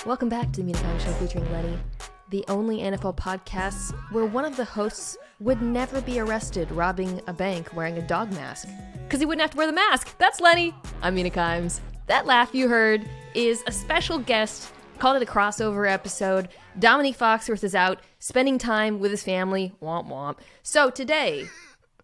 Welcome back to the Mina Kimes Show featuring Lenny, the only NFL podcast where one of the hosts would never be arrested robbing a bank wearing a dog mask. Because he wouldn't have to wear the mask. That's Lenny. I'm Mina Kimes. That laugh you heard is a special guest. Called it a crossover episode. Dominique Foxworth is out spending time with his family. Womp womp. So today,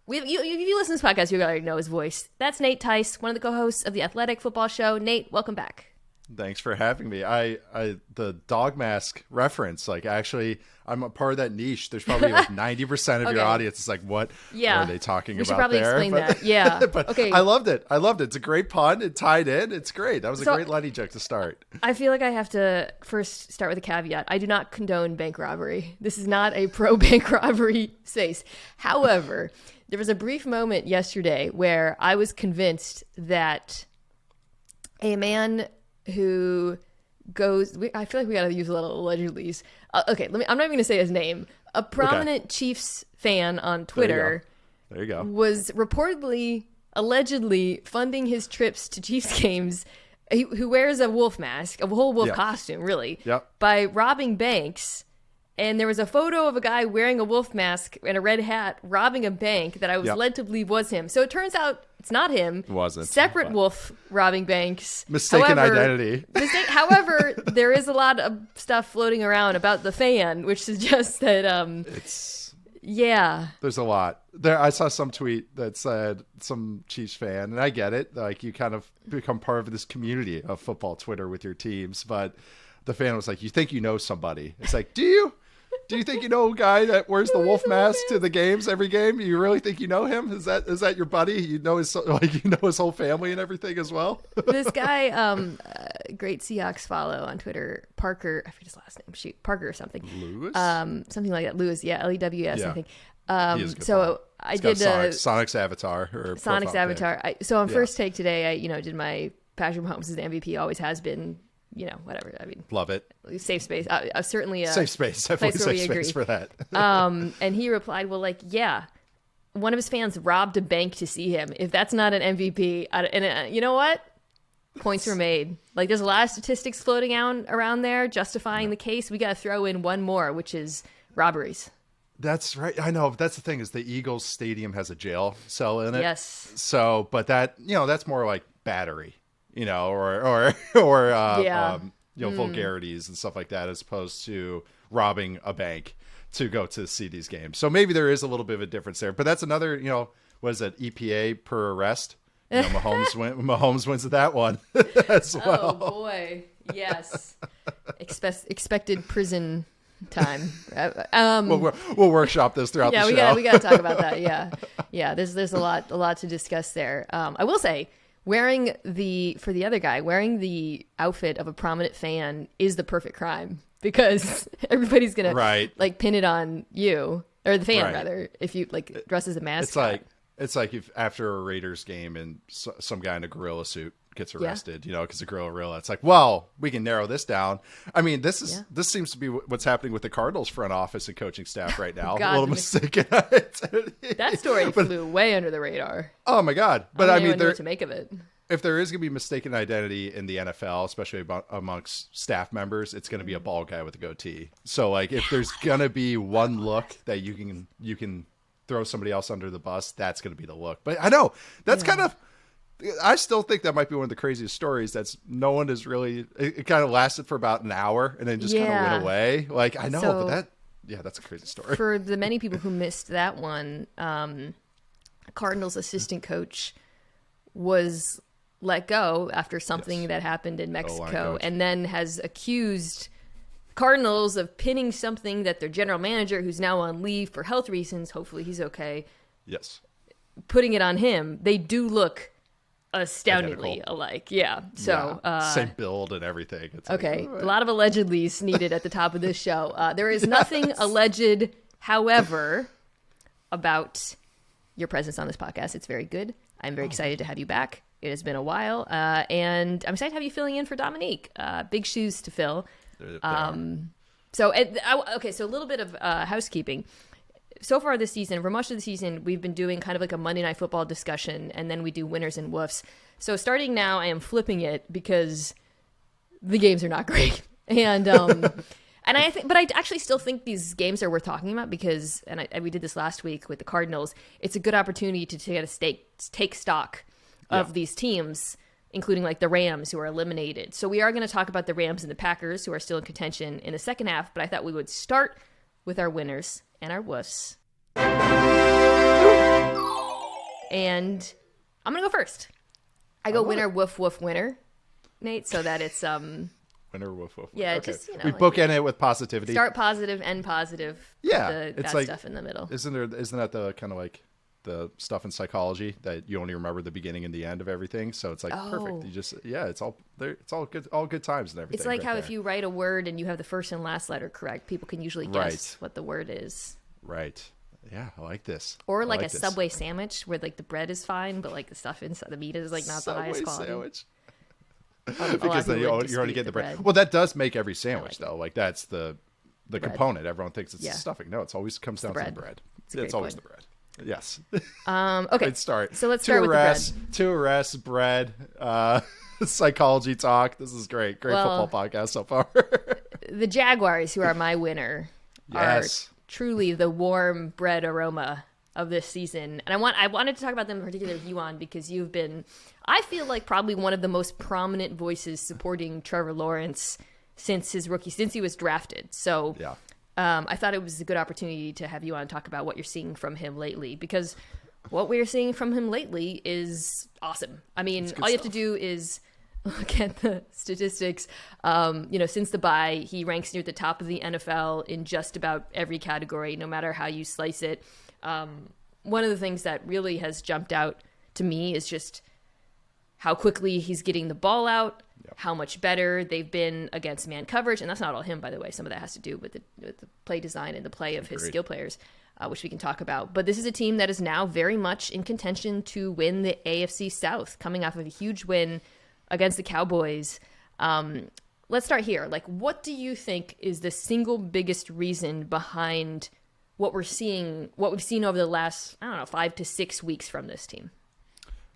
if you listen to this podcast, you already know his voice. That's Nate Tice, one of the co-hosts of the Athletic Football Show. Nate, welcome back. Thanks for having me. The dog mask reference, like, actually, I'm a part of that niche. There's probably like 90% of your audience is like, what are they talking about there? We should probably explain that. Yeah. But okay. I loved it. It's a great pun. It tied in. It's great. That was a great Lenny joke to start. I feel like I have to first start with a caveat. I do not condone bank robbery. This is not a pro-bank robbery space. However, there was a brief moment yesterday where I was convinced that a man who goes, I feel like we got to use a little allegedlys. Okay, I'm not even going to say his name. A prominent Chiefs fan on Twitter there you go. Was reportedly, allegedly funding his trips to Chiefs games, who wears a wolf mask, a whole wolf costume, really, by robbing banks. And there was a photo of a guy wearing a wolf mask and a red hat robbing a bank that I was led to believe was him. So it turns out it's not him. It wasn't. Separate wolf robbing banks. Mistaken identity. However, there is a lot of stuff floating around about the fan, which suggests that there's a lot. I saw some tweet that said some Chiefs fan, and I get it. Like, you kind of become part of this community of football Twitter with your teams, but the fan was like, "You think you know somebody?" It's like, do you? Do you think you know a guy that wears the wolf mask to the games every game? You really think you know him? Is that your buddy? You know his whole family and everything as well? This guy, great Seahawks follow on Twitter, Parker. I forget his last name. Shoot, Parker or something. Lewis. Something like that. Lewis. Yeah, Lews. Yeah. I think. He is a good so follow. I did Sonic's avatar. Sonic's avatar. So on First Take today, I did my Patrick Mahomes is the MVP. Always has been. Whatever. I mean, love it. Safe space. Certainly a safe space. Definitely safe space for that. And he replied, well, one of his fans robbed a bank to see him. If that's not an MVP, you know what? Points were made. Like, there's a lot of statistics floating around there justifying the case. We got to throw in one more, which is robberies. That's right. I know. That's the thing, is the Eagles stadium has a jail cell in it. Yes. So, but that, that's more like battery. Vulgarities and stuff like that, as opposed to robbing a bank to go to see these games. So maybe there is a little bit of a difference there. But that's another, what is it, EPA per arrest? Mahomes wins that one as well. Oh boy, yes. Expected prison time. We'll workshop this throughout the show. Yeah, we got to talk about that. Yeah. There's a lot to discuss there. I will say, wearing the outfit of a prominent fan is the perfect crime, because everybody's gonna pin it on you, or the fan rather, if you dress as a mascot. It's like if after a Raiders game and some guy in a gorilla suit gets arrested, because a gorilla. It's like, well, we can narrow this down. I mean, this seems to be what's happening with the Cardinals front office and coaching staff right now. God, a little mistaken. That story flew way under the radar. Oh my God! But I mean, know what to make of it. If there is going to be mistaken identity in the NFL, especially amongst staff members, it's going to be a bald guy with a goatee. So, if there's going to be one look that you can throw somebody else under the bus, that's going to be the look. But I know that's I still think that might be one of the craziest stories. That's no one is really. It kind of lasted for about an hour and then just kind of went away. I know, but that's a crazy story. For the many people who missed that one, Cardinals assistant coach was let go after something that happened in Mexico, and then has accused Cardinals of pinning something that their general manager, who's now on leave for health reasons, hopefully he's okay, putting it on him. They do look astoundingly alike. So same build and everything. It's okay. A lot of allegedlys needed at the top of this show. There is nothing alleged, however, about your presence on this podcast. It's very good. I'm very excited to have you back. It has been a while, and I'm excited to have you filling in for Dominique. Big shoes to fill. So a little bit of housekeeping. So far this season, for much of the season, we've been doing kind of like a Monday Night Football discussion, and then we do Winners and Woofs. So starting now, I am flipping it because the games are not great. And and I think, but I actually still think these games are worth talking about because, and we did this last week with the Cardinals. It's a good opportunity to take stock of these teams, including like the Rams who are eliminated. So we are going to talk about the Rams and the Packers who are still in contention in the second half. But I thought we would start with our winners and our woofs. And I'm going to go first. I go winner, woof, woof, winner, Nate, so that it's winner, woof, woof. Yeah, okay. just, we bookend it with positivity. Start positive, end positive. Yeah, it's like stuff in the middle. Isn't that the kind of like the stuff in psychology that you only remember the beginning and the end of everything? So it's like perfect. You just it's all there. It's all good times and everything. It's like how if you write a word and you have the first and last letter correct, people can usually guess what the word is. Right. Yeah, I like this. Or like a Subway sandwich where like the bread is fine, but like the stuff inside the meat is like not the highest quality. Sandwich. Because then you're only getting the bread. Well, that does make every sandwich though. Like that's the component. Everyone thinks it's the stuffing. No, it always comes down to the bread. It's always the bread. Yes. Okay. Great start. So let's start with the bread. Two arrests, bread, psychology talk. This is great. Great football podcast so far. The Jaguars, who are my winner, are truly the warm bread aroma of this season. And I wanted to talk about them in particular, Yuan, because you've been, I feel like, probably one of the most prominent voices supporting Trevor Lawrence since he was drafted. So I thought it was a good opportunity to have you on and talk about what you're seeing from him lately, because what we're seeing from him lately is awesome. I mean, all you have to do is look at the statistics. Since the bye, he ranks near the top of the NFL in just about every category, no matter how you slice it. One of the things that really has jumped out to me is just how quickly he's getting the ball out, how much better they've been against man coverage. And that's not all him, by the way. Some of that has to do with the play design and the play of his skill players, which we can talk about. But this is a team that is now very much in contention to win the AFC South, coming off of a huge win against the Cowboys. Let's start here. Like, what do you think is the single biggest reason behind what we've seen over the last, 5 to 6 weeks from this team?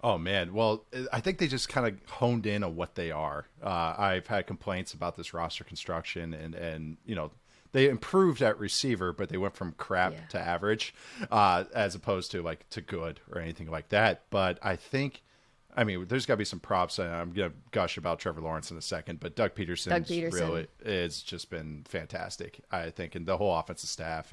Oh, man. Well, I think they just kind of honed in on what they are. I've had complaints about this roster construction and they improved at receiver, but they went from crap to average, as opposed to to good or anything like that. But there's got to be some props. I'm going to gush about Trevor Lawrence in a second, but Doug Peterson really has just been fantastic, I think, and the whole offensive staff.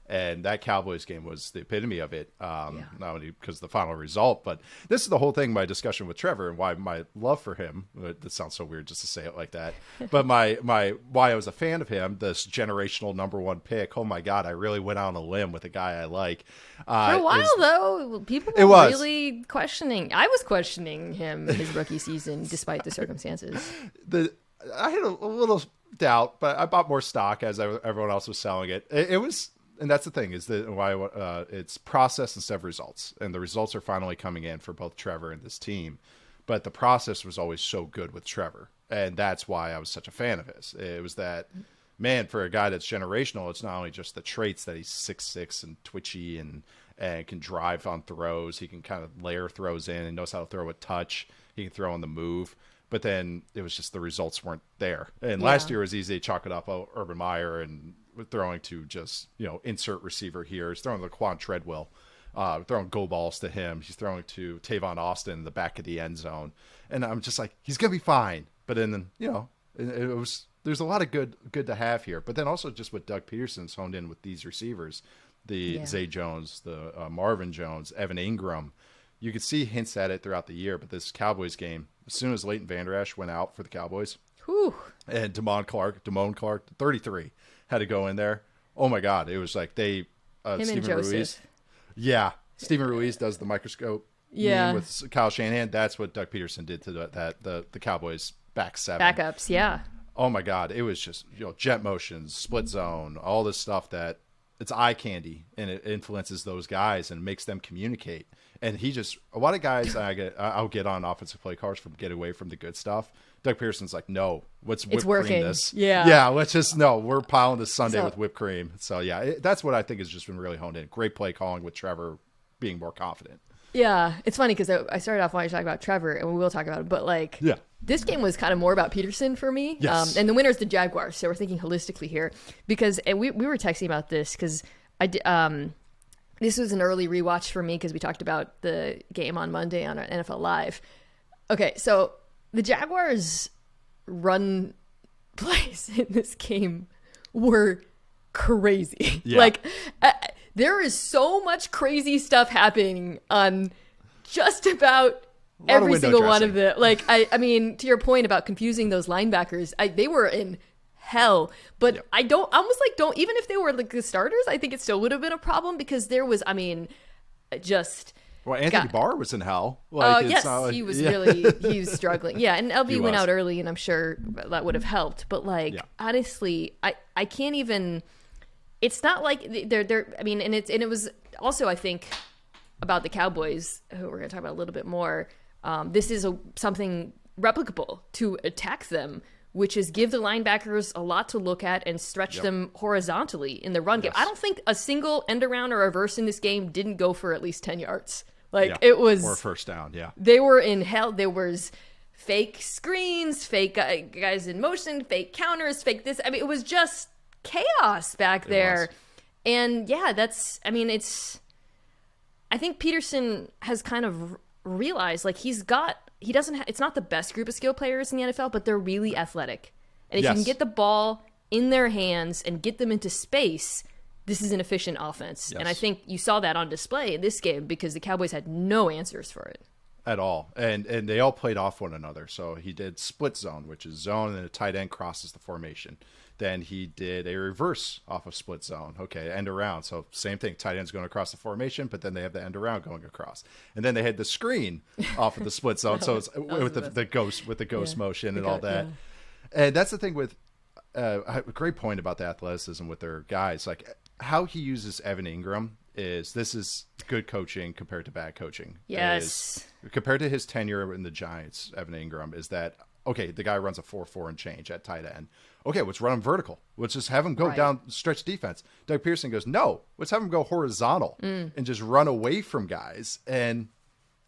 And that Cowboys game was the epitome of it, not only because of the final result, but this is the whole thing, my discussion with Trevor and why my love for him, it sounds so weird just to say it like that, but why I was a fan of him, this generational number one pick, oh my God, I really went out on a limb with a guy I like. For a while, though, people were really questioning. I was questioning him his rookie season, despite the circumstances. I had a little doubt, but I bought more stock as everyone else was selling it. It was... And that's the thing, is that why it's process instead of results. And the results are finally coming in for both Trevor and this team. But the process was always so good with Trevor. And that's why I was such a fan of his. It was that, man, for a guy that's generational, it's not only just the traits that he's 6'6" and twitchy and can drive on throws. He can kind of layer throws in and knows how to throw a touch. He can throw on the move. But then it was just the results weren't there. And last year it was easy to chalk it up, Urban Meyer and throwing to just, insert receiver here. He's throwing to Laquan Treadwell, throwing go balls to him. He's throwing to Tavon Austin in the back of the end zone. And I'm just like, he's going to be fine. But then, there's a lot of good to have here. But then also just what Doug Peterson's honed in with these receivers, the Zay Jones, the Marvin Jones, Evan Ingram. You could see hints at it throughout the year. But this Cowboys game, as soon as Leighton Vander Esch went out for the Cowboys, and Damone Clark, 33, had to go in there. Oh my God. It was like they, Stephen Ruiz. Yeah. Stephen Ruiz does the microscope with Kyle Shanahan. That's what Doug Peterson did to the Cowboys back seven. Backups. Yeah. Oh my God. It was just, jet motions, split zone, all this stuff that it's eye candy, and it influences those guys and makes them communicate. And a lot of guys I'll get on offensive play cars from get away from the good stuff. Doug Pearson's like, no, let's whip cream this. Yeah, we're piling this Sunday with whipped cream. So that's what I think has just been really honed in. Great play calling with Trevor being more confident. Yeah, it's funny because I started off wanting to talk about Trevor, and we will talk about it, but like, this game was kind of more about Peterson for me. Yes. And the winner's the Jaguars, so we're thinking holistically here because we were texting about this because this was an early rewatch for me because we talked about the game on Monday on our NFL Live. Okay, so the Jaguars' run plays in this game were crazy. Yeah. Like, there is so much crazy stuff happening on just about every single one of the. Like, I mean, to your point about confusing those linebackers, they were in hell. But I almost don't even if they were like the starters, I think it still would have been a problem because there was, I mean, just. Well, Anthony Barr was in hell. Like, yes, he was he was struggling. Yeah, and LB went out early, and I'm sure that would have helped. But like, honestly, I can't even. It's not like they're. I mean, and it was also, I think, about the Cowboys, who we're going to talk about a little bit more. This is something replicable to attack them, which is give the linebackers a lot to look at and stretch them horizontally in the run game. I don't think a single end around or reverse in this game didn't go for at least 10 yards. Like, it was... Or a first down, They were in hell. There was fake screens, fake guys in motion, fake counters, fake this. I mean, it was just chaos back there. And, that's... I mean, it's... I think Peterson has kind of realized, like, he doesn't have... It's not the best group of skill players in the NFL, but they're really athletic. And if you can get the ball in their hands and get them into space... This is an efficient offense. Yes. And I think you saw that on display in this game because the Cowboys had no answers for it. At all. And they all played off one another. So he did split zone, which is zone and a tight end crosses the formation. Then he did a reverse off of split zone. Okay, end around. So same thing. Tight end's going across the formation, but then they have the end around going across. And then they had the screen off of the split zone. So it's with the ghost motion and all that. Yeah. And that's the thing with a great point about the athleticism with their guys. Like, how he uses Evan Ingram this is good coaching compared to bad coaching. Yes. Compared to his tenure in the Giants, Evan Ingram is that, okay, the guy runs a 4-4 and change at tight end. Okay, let's run him vertical. Let's just have him go down stretch defense. Doug Pearson goes, no, let's have him go horizontal and just run away from guys. And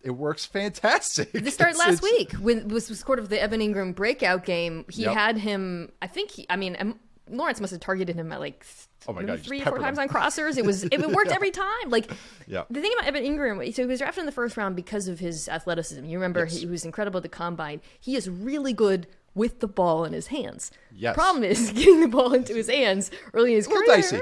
it works fantastic. This started last week when this was sort of the Evan Ingram breakout game. He had him, Lawrence must have targeted him at like 3 or 4 times on crossers. It worked every time. Like the thing about Evan Ingram, so he was drafted in the first round because of his athleticism. You remember he was incredible at the combine. He is really good with the ball in his hands. Yes. Problem is getting the ball into his hands early in his career. Dicey.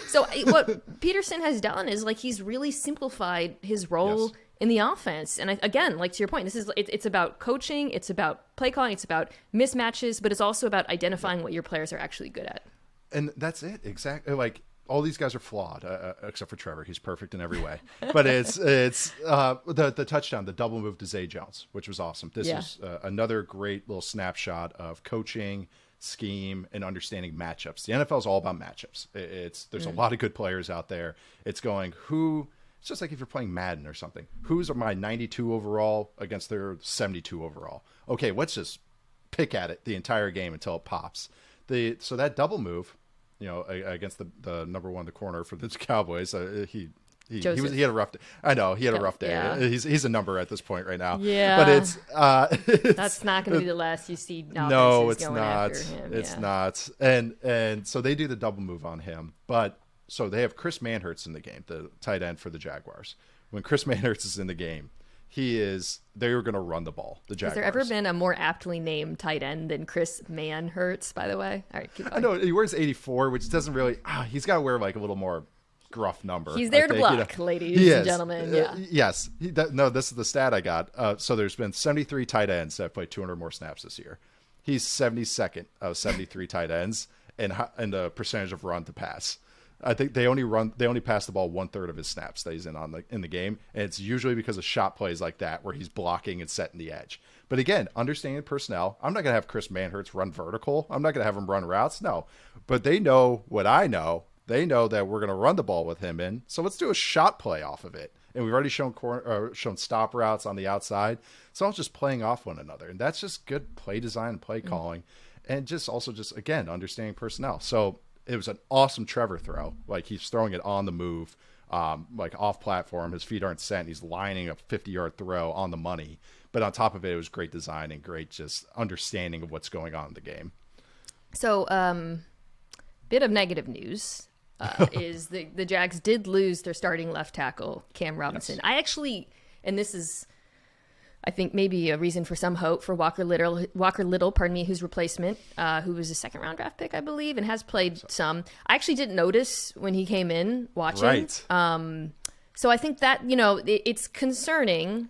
So what Peterson has done is like he's really simplified his role in the offense. And again, like to your point, it's about coaching, it's about play calling, it's about mismatches, but it's also about identifying what your players are actually good at. And that's it. Exactly. Like, all these guys are flawed, except for Trevor. He's perfect in every way. But it's the touchdown, the double move to Zay Jones, which was awesome. This is another great little snapshot of coaching, scheme, and understanding matchups. The NFL is all about matchups. There's a lot of good players out there. It's going, it's just like if you're playing Madden or something. Who's my 92 overall against their 72 overall? Okay, let's just pick at it the entire game until it pops. So that double move, against the number one, the corner for the Cowboys, he had a rough day. I know he had a rough day. Yeah. He's a number at this point right now. Yeah, but it's that's not going to be the last you see. No, it's not. It's not. And so they do the double move on him. But so they have Chris Manhertz in the game, the tight end for the Jaguars. When Chris Manhertz is in the game, they were going to run the ball. The Jaguars. Has there ever been a more aptly named tight end than Chris Manhertz, by the way? All right, keep going. I know he wears 84, which doesn't really, he's got to wear like a little more gruff number. He's there to block, ladies and gentlemen. Yeah. Yes. This is the stat I got. So there's been 73 tight ends that have played 200 more snaps this year. He's 72nd of 73 tight ends and the percentage of run to pass. I think they only pass the ball 1/3 of his snaps that he's in the game, and it's usually because of shot plays like that where he's blocking and setting the edge. But again, understanding personnel, I'm not going to have Chris Manhertz run vertical. I'm not going to have him run routes. No, but they know what I know. They know that we're going to run the ball with him in, so let's do a shot play off of it. And we've already shown stop routes on the outside, so it's just playing off one another, and that's just good play design and play calling, and just again understanding personnel. So. It was an awesome Trevor throw. Like, he's throwing it on the move. like off platform. His feet aren't set. He's lining a 50-yard throw on the money. But on top of it, it was great design and great just understanding of what's going on in the game. So, bit of negative news is the Jags did lose their starting left tackle, Cam Robinson. Yes. I actually, and this is, I think, maybe a reason for some hope for Walker Little, whose replacement, who was a second-round draft pick, I believe, and has played some. I actually didn't notice when he came in watching. Right. So I think that, it's concerning.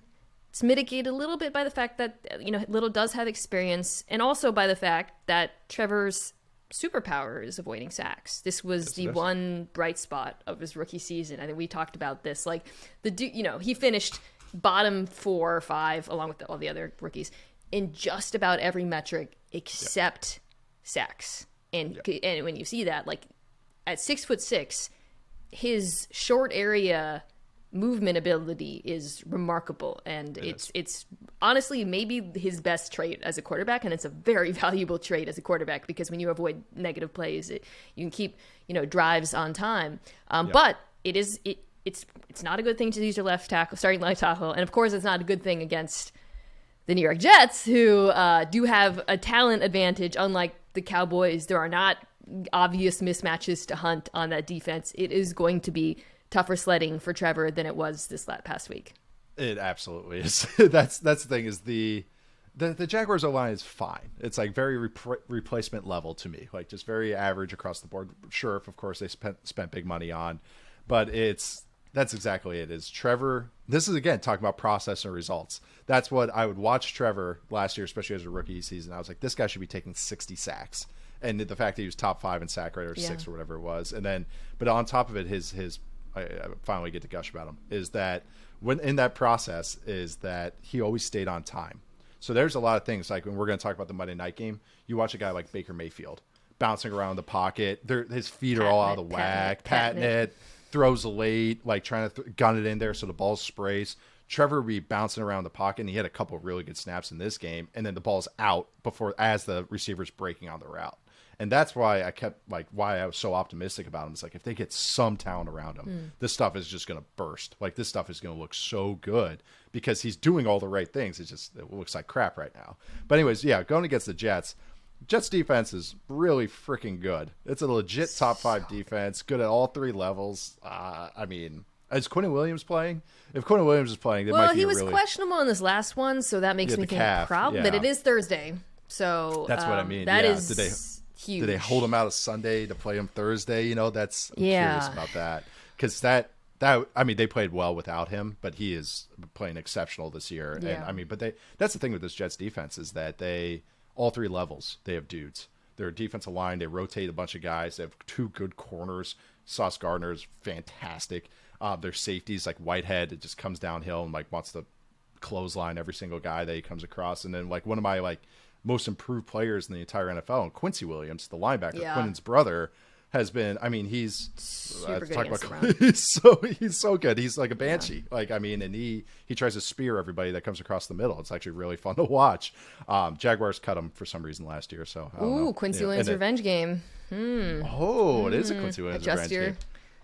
It's mitigated a little bit by the fact that, Little does have experience, and also by the fact that Trevor's superpower is avoiding sacks. This was the one bright spot of his rookie season. I think we talked about this. Like, he finished bottom 4 or 5, along with all the other rookies, in just about every metric except sacks. And when you see that, like, at 6'6", his short area movement ability is remarkable, and it's honestly maybe his best trait as a quarterback, and it's a very valuable trait as a quarterback, because when you avoid negative plays, you can keep drives on time. But it's not a good thing to use your starting left tackle, and of course it's not a good thing against the New York Jets, who do have a talent advantage. Unlike the Cowboys, there are not obvious mismatches to hunt on that defense. It is going to be tougher sledding for Trevor than it was this past week. It absolutely is. That's the thing, is the Jaguars O-line is fine. It's like very replacement level to me, like just very average across the board. Sure, of course they spent big money on, but that's exactly it. Is Trevor, this is again talking about process and results. That's what I would watch Trevor last year, especially as a rookie season. I was like, this guy should be taking 60 sacks. And the fact that he was top 5 in sack rate, or 6 or whatever it was. And then, but on top of it, his I finally get to gush about him, is that when in that process is that he always stayed on time. So there's a lot of things, like when we're going to talk about the Monday night game, you watch a guy like Baker Mayfield bouncing around the pocket. His feet are all out of the whack, patting it, throws late, like trying to gun it in there so the ball sprays. Trevor would be bouncing around the pocket, and he had a couple of really good snaps in this game, and then the ball's out as the receiver's breaking on the route. And that's why why I was so optimistic about him. It's like, if they get some talent around him, this stuff is just going to burst. Like, this stuff is going to look so good because he's doing all the right things. It looks like crap right now. But anyways, going against the Jets defense is really freaking good. It's a legit top 5 defense, good at all 3 levels. I mean, is Quinnen Williams playing? If Quinnen Williams is playing, he was questionable in this last one, so that makes me think probably. But it is Thursday, so that's what I mean. That is huge. Did they hold him out of Sunday to play him Thursday? I'm curious about that, because that I mean, they played well without him, but he is playing exceptional this year. Yeah. And I mean, that's the thing with this Jets defense, is that all 3 levels they have dudes. Their defensive line, they rotate a bunch of guys. They have 2 good corners. Sauce Gardner is fantastic. Their safeties, like Whitehead, it just comes downhill and wants to clothesline every single guy that he comes across. And then one of my most improved players in the entire NFL, and Quincy Williams, the linebacker, Quinnen's brother, has been. I mean, he's super good against the run. He's so good. He's like a banshee. And he tries to spear everybody that comes across the middle. It's actually really fun to watch. Jaguars cut him for some reason last year, so I don't know. Quincy Williams revenge game. Oh, it is a Quincy Williams revenge game.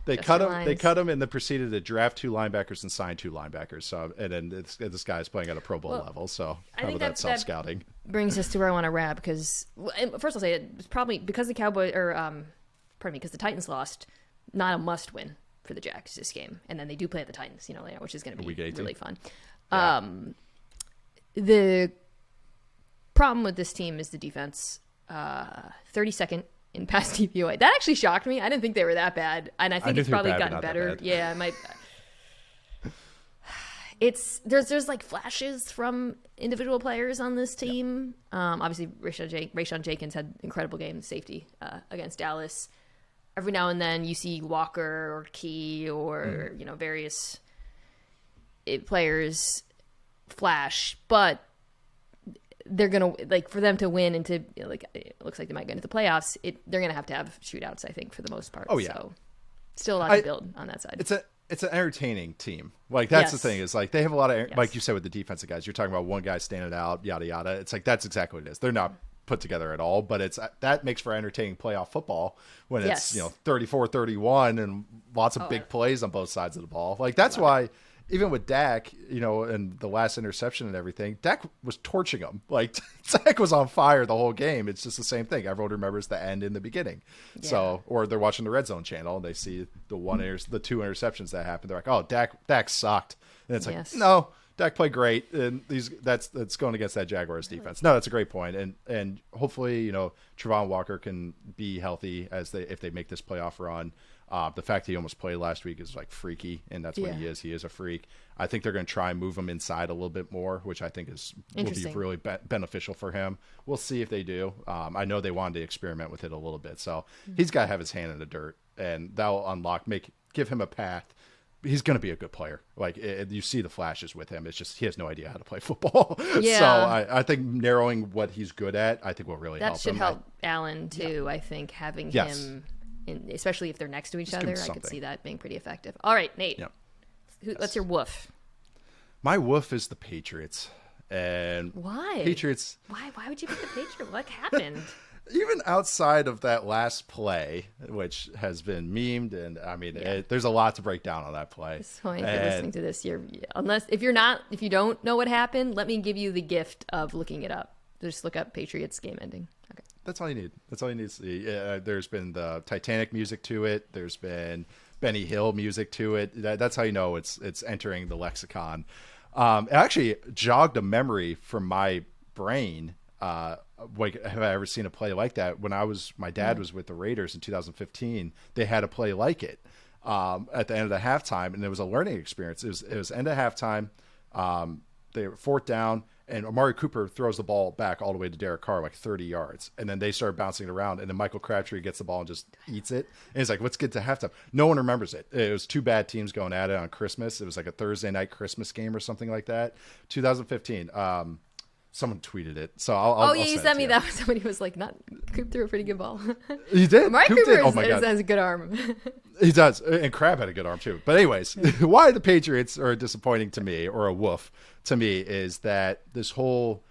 They cut him, and then proceeded to draft 2 linebackers and sign 2 linebackers. So, and then this guy is playing at a Pro Bowl level. So, how about that self-scouting? Brings us to where I want to wrap, because first I'll say it's probably because the Cowboys, because the Titans lost, not a must-win for the Jags this game, and then they do play at the Titans, later, which is going to be really fun. Yeah. The problem with this team is the defense. 32nd in pass DVOA. That actually shocked me. I didn't think they were that bad, and I think it's probably gotten better. Yeah, it might. There's flashes from individual players on this team. Obviously, Rayshon Jenkins had an incredible game, safety against Dallas. Every now and then you see Walker or Key or various players flash, but they're gonna for them to win and to it looks like they might get into the playoffs. They're gonna have to have shootouts, I think, for the most part. Oh yeah, so still a lot to build on that side. It's an entertaining team. That's the thing, is like they have a lot of like you said with the defensive guys. You're talking about one guy standing out, yada yada. It's like that's exactly what it is. They're not put together at all, but that makes for entertaining playoff football when it's, Yes. 34-31 and lots of big plays on both sides of the ball. Like, that's why even with Dak, and the last interception and everything, Dak was torching him. Like, Dak was on fire the whole game. It's just the same thing. Everyone remembers the end in the beginning. Yeah. So, or they're watching the Red Zone channel and they see the two interceptions that happened. They're like, oh, Dak sucked. And it's like, no, Dak played great. And that's going against that Jaguars defense. No, that's a great point. And hopefully, Trevon Walker can be healthy if they make this playoff run. The fact that he almost played last week is like freaky, and that's what he is. He is a freak. I think they're going to try and move him inside a little bit more, which I think will be really beneficial for him. We'll see if they do. I know they wanted to experiment with it a little bit, so he's got to have his hand in the dirt, and that will give him a path. He's going to be a good player. Like, you see the flashes with him. It's just he has no idea how to play football. Yeah. So I think narrowing what he's good at, I think will really help him. That should help Allen too. Yeah. I think having him. Especially if they're next to each other, I could see that being pretty effective. All right, Nate. Yep. What's your woof? My woof is the Patriots. And why? Patriots. Why would you pick the Patriots? What happened? Even outside of that last play, which has been memed, and I mean, there's a lot to break down on that play. So if you're listening to this, if you don't know what happened, let me give you the gift of looking it up. Just look up Patriots game ending. Okay. That's all you need. That's all you need to see. There's been the Titanic music to it. There's been Benny Hill music to it. That's how you know it's entering the lexicon. It actually jogged a memory from my brain. Like, have I ever seen a play like that? When my dad was with the Raiders in 2015, they had a play like it at the end of the halftime, and it was a learning experience. It was end of halftime. They were fourth down. And Amari Cooper throws the ball back all the way to Derek Carr, like 30 yards. And then they start bouncing it around. And then Michael Crabtree gets the ball and just eats it. And he's like, let's get to halftime. No one remembers it. It was two bad teams going at it on Christmas. It was like a Thursday night Christmas game or something like that. 2015. Someone tweeted it. So I'll you sent me that. Somebody was like, Coop threw a pretty good ball. He did? Amari Cooper has a good arm. He does. And Crab had a good arm too. But anyways, why the Patriots are disappointing to me, or a woof to me, is that this whole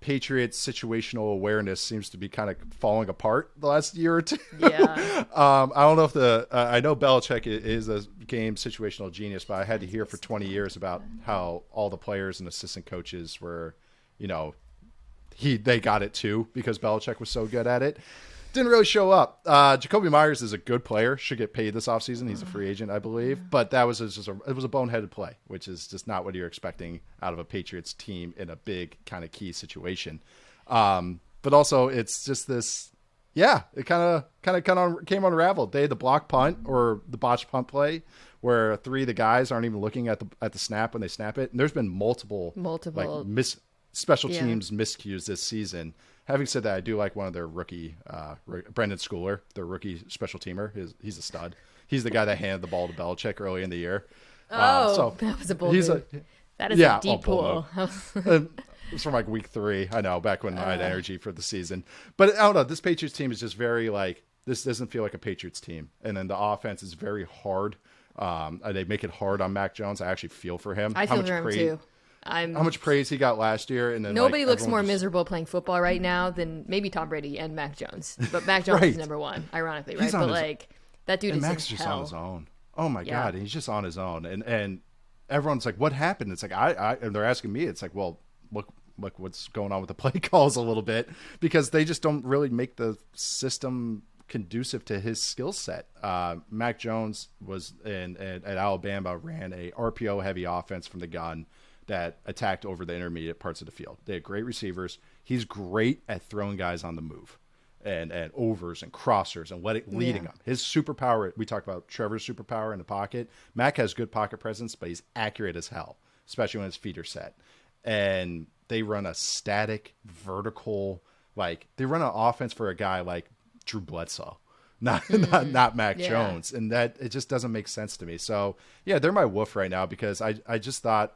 Patriots situational awareness seems to be kind of falling apart the last year or two. Yeah. I don't know if I know Belichick is a game situational genius, but I had to hear for 20 years about how all the players and assistant coaches were, they got it too because Belichick was so good at it. Didn't really show up. Jacoby Myers is a good player. Should get paid this offseason. He's a free agent, I believe. But that was it was a boneheaded play, which is just not what you're expecting out of a Patriots team in a big kind of key situation. But also, it's just this. Yeah, it kind of came unraveled. They had the block punt or the botched punt play where three of the guys aren't even looking at the snap when they snap it. And there's been multiple like special teams miscues this season. Having said that, I do like one of their rookie, Brendan Schooler, their rookie special teamer. He's a stud. He's the guy that handed the ball to Belichick early in the year. So that was a bold move. That is a deep pool. It was from like week 3. I know, back when I had energy for the season. But I don't know. This Patriots team is just very this doesn't feel like a Patriots team. And then the offense is very hard. They make it hard on Mac Jones. I actually feel for him. I feel for him too. How much praise he got last year, and then nobody looks more miserable playing football right now than maybe Tom Brady and Mac Jones. But Mac Jones is number one, ironically, right? But that dude is Mac's just on his own. Oh my god, he's just on his own, and everyone's like, "What happened?" It's like and they're asking me. It's like, well, look what's going on with the play calls a little bit because they just don't really make the system conducive to his skill set. Mac Jones was at Alabama, ran a RPO heavy offense from the gun that attacked over the intermediate parts of the field. They had great receivers. He's great at throwing guys on the move and overs and crossers and leading them. His superpower, we talked about Trevor's superpower in the pocket. Mac has good pocket presence, but he's accurate as hell, especially when his feet are set. And they run a static, vertical, they run an offense for a guy like Drew Bledsoe, not Mac Jones. And that it just doesn't make sense to me. So, yeah, they're my woof right now because I just thought,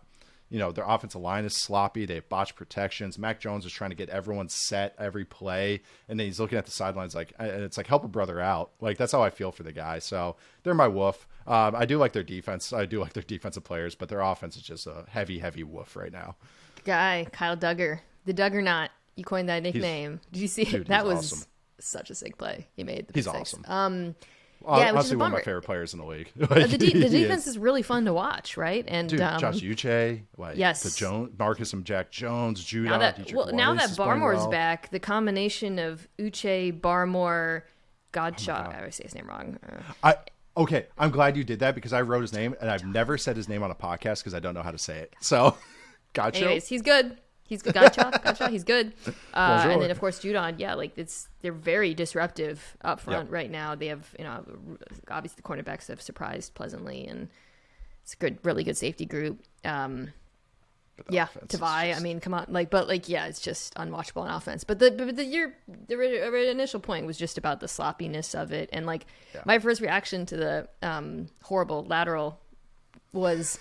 their offensive line is sloppy. They have botched protections. Mac Jones is trying to get everyone set every play. And then he's looking at the sidelines and it's like, help a brother out. That's how I feel for the guy. So they're my woof. I do like their defense. I do like their defensive players, but their offense is just a heavy, heavy woof right now. Guy, Kyle Duggar. The Duggernaut. You coined that nickname. Did you see it? Dude, That he's was awesome. such a sick play he made. He's six. awesome. Yeah, which is honestly, a one of my bummer. favorite players in the league. The defense is really fun to watch, right? And Dude, Josh Uche, yes. Marcus and Jack Jones, Judon, now that is playing Barmore's well. back, the combination of Uche, Barmore, Godshot, I always say his name wrong. Okay, I'm glad you did that because I wrote his name and I've never said his name on a podcast because I don't know how to say it. So, gotcha. Anyways, he's good. He's good. Gotcha. He's good. Bonjour. And then of course Judon. Yeah, like they're very disruptive up front right now. They have obviously the cornerbacks have surprised pleasantly, and it's a good, really good safety group. Yeah, Tavai. I mean, come on, it's just unwatchable on offense. But the initial point was just about the sloppiness of it, and my first reaction to the horrible lateral was,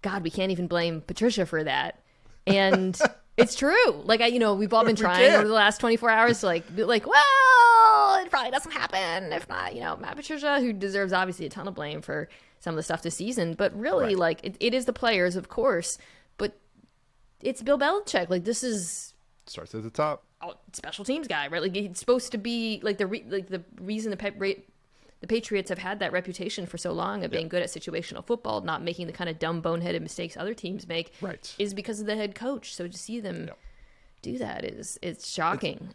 God, we can't even blame Patricia for that, and it's true. We've all been trying over the last 24 hours to be like, well, it probably doesn't happen if not, Matt Patricia, who deserves obviously a ton of blame for some of the stuff this season, but really, it is the players, of course, but it's Bill Belichick. This is starts at the top. Special teams guy, right? He's supposed to be the reason the Patriots have had that reputation for so long of being good at situational football, not making the kind of dumb boneheaded mistakes other teams make, is because of the head coach. So to see them do that it's shocking.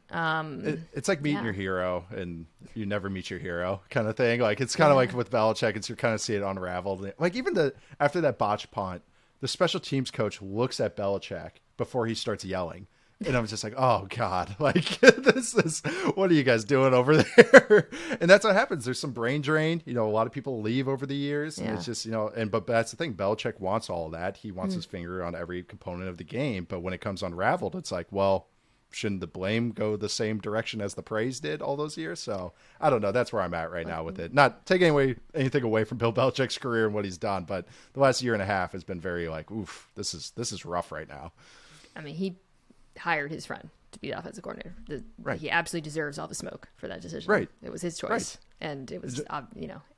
It's like meeting your hero and you never meet your hero kind of thing. It's kind of like with Belichick, it's you kind of see it unraveled. Even after that botch punt, the special teams coach looks at Belichick before he starts yelling. And I was just like, oh, God, this is, what are you guys doing over there? And that's what happens. There's some brain drain. A lot of people leave over the years. And it's just, but that's the thing. Belichick wants all of that. He wants his finger on every component of the game. But when it comes unraveled, it's like, well, shouldn't the blame go the same direction as the praise did all those years? So I don't know. That's where I'm at right now with it. Not taking anything away from Bill Belichick's career and what he's done. But the last year and a half has been very oof, this is rough right now. I mean, he hired his friend to be the offensive coordinator. He absolutely deserves all the smoke for that decision. Right. It was his choice. And it was,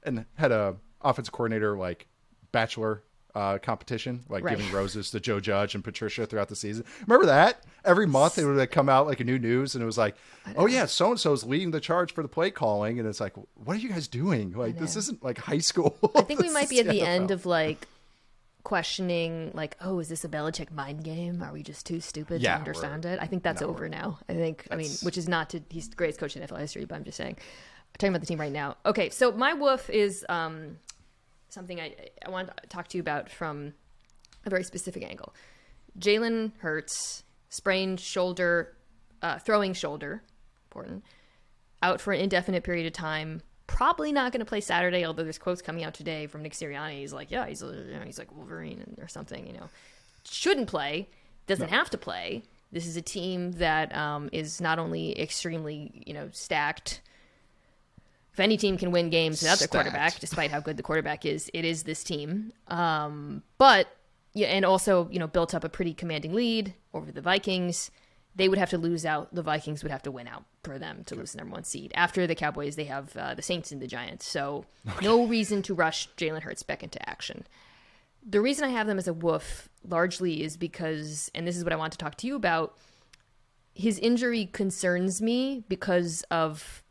And had a offensive coordinator bachelor competition, giving roses to Joe Judge and Patricia throughout the season. Remember that? Every month it would come out a new news and it was oh yeah, so-and-so is leading the charge for the play calling. And it's what are you guys doing? This isn't high school. I think we might be at the end of questioning is this a Belichick mind game? Are we just too stupid to understand it? I think that's over now. Which is not he's the greatest coach in NFL history, but I'm just saying, I'm talking about the team right now. Okay, so my woof is something I want to talk to you about from a very specific angle. Jalen Hurts, sprained shoulder, throwing shoulder, important, out for an indefinite period of time. Probably not going to play Saturday, although there's quotes coming out today from Nick Sirianni. He's he's like Wolverine or something. Shouldn't play, doesn't have to play. This is a team that is not only extremely stacked. If any team can win games without their quarterback, despite how good the quarterback is, it is this team. But and also built up a pretty commanding lead over the Vikings. They would have to lose out. The Vikings would have to win out for them to lose the number one seed. After the Cowboys, they have the Saints and the Giants. So no reason to rush Jalen Hurts back into action. The reason I have them as a woof largely is because, and this is what I want to talk to you about, his injury concerns me because of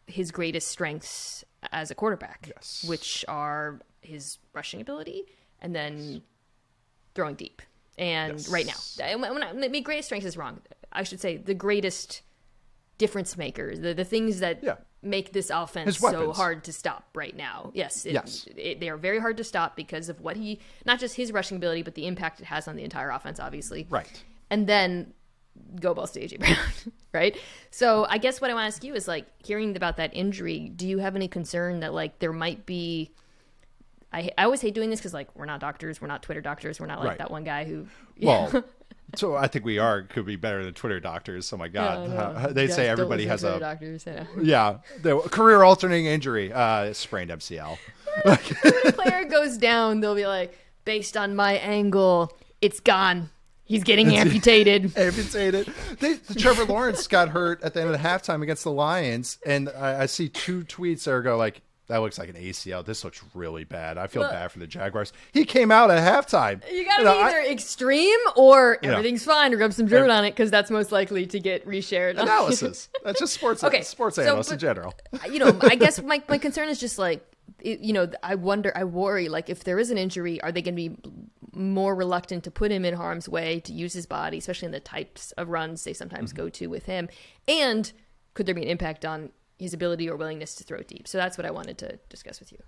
his greatest strengths as a quarterback, which are his rushing ability and then throwing deep. And right now, maybe greatest strengths is wrong. I should say the greatest difference makers, the things that make this offense so hard to stop right now. They are very hard to stop because of not just his rushing ability, but the impact it has on the entire offense, obviously. Right. And then go balls to AJ Brown, right? So I guess what I want to ask you is hearing about that injury, do you have any concern that there might be, I always hate doing this because we're not doctors, we're not Twitter doctors, we're not that one guy who. Well, so I think we could be better than Twitter doctors. Oh my God, they say everybody has a doctors, the career alternating injury, sprained MCL. When a player goes down, they'll be based on my angle, it's gone. He's getting amputated. Trevor Lawrence got hurt at the end of the halftime against the Lions, and I see two tweets that go That looks like an ACL. This looks really bad. I feel bad for the Jaguars. He came out at halftime. You got to be either extreme or everything's fine, or rub some dirt on it, because that's most likely to get reshared. Analysis. That's just sports analysts in general. I guess my concern is just like, I worry, like, if there is an injury, are they going to be more reluctant to put him in harm's way, to use his body, especially in the types of runs they sometimes go to with him? And could there be an impact on his ability or willingness to throw deep? So that's what I wanted to discuss with you.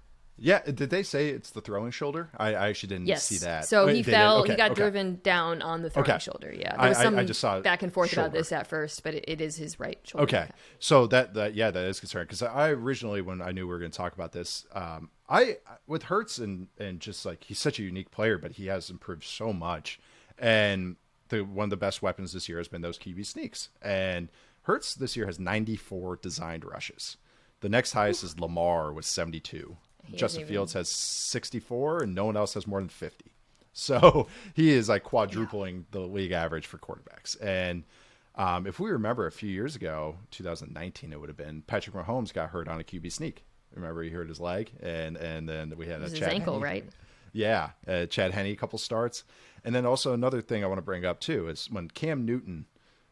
Yeah, did they say it's the throwing shoulder? I actually didn't see that. So he fell. He got driven down on the throwing shoulder. Yeah, there was some I just saw back and forth about this at first, but it is his right shoulder. Okay, so that is concerning, because I originally, when I knew we were going to talk about this, I with Hurts and just like, he's such a unique player, but he has improved so much, and one of the best weapons this year has been those QB sneaks. And Hurts this year has 94 designed rushes. The next highest is Lamar with 72. Justin Fields has 64, and no one else has more than 50. So he is like quadrupling the league average for quarterbacks. And if we remember a few years ago, 2019, it would have been, Patrick Mahomes got hurt on a QB sneak. Remember, he hurt his leg, and then we had his ankle, right? Yeah, Chad Henne, a couple starts. And then also another thing I want to bring up too is when Cam Newton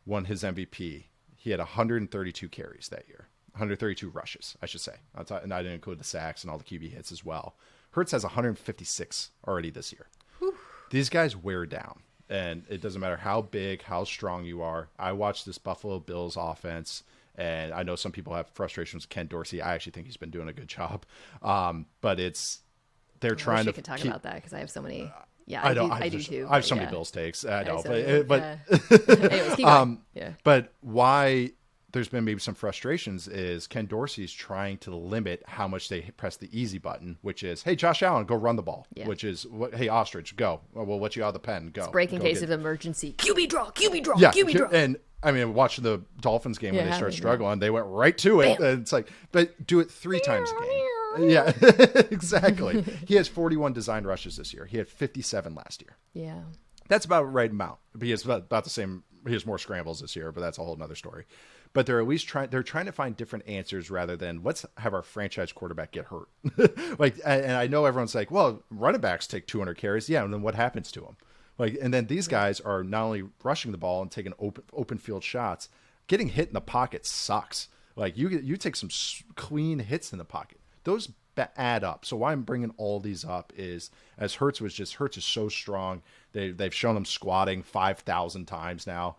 won his MVP, he had 132 carries that year. 132 rushes, I should say. And I didn't include the sacks and all the QB hits as well. Hurts has 156 already this year. Whew. These guys wear down, and it doesn't matter how big, how strong you are. I watched this Buffalo Bills offense, and I know some people have frustrations with Ken Dorsey. I actually think he's been doing a good job. But they're trying to. We could talk about that, because I have so many. Yeah, I do too. I have so many Bills takes. I know, but anyways, keep going. But why there's been maybe some frustrations is Ken Dorsey's trying to limit how much they press the easy button, which is, hey, Josh Allen, go run the ball. Yeah. Which is, hey, Ostrich, go. We'll let you out of the pen. Go. It's break in case of emergency. QB draw. Yeah, QB draw. And I mean, watching the Dolphins game when they started struggling, they went right to it. And it's like, but do it 3 times a game. Yeah, exactly. He has 41 designed rushes this year. He had 57 last year. Yeah. That's about the right amount. He has about the same. He has more scrambles this year, but that's a whole nother story. But they're at least trying to find different answers rather than let's have our franchise quarterback get hurt. And I know everyone's like, well, running backs take 200 carries. Yeah. And then what happens to them? And then these guys are not only rushing the ball and taking open field shots, getting hit in the pocket sucks. Like you take some clean hits in the pocket. Those add up. So why I'm bringing all these up is, as Hurts is so strong. They've shown him squatting 5,000 times now.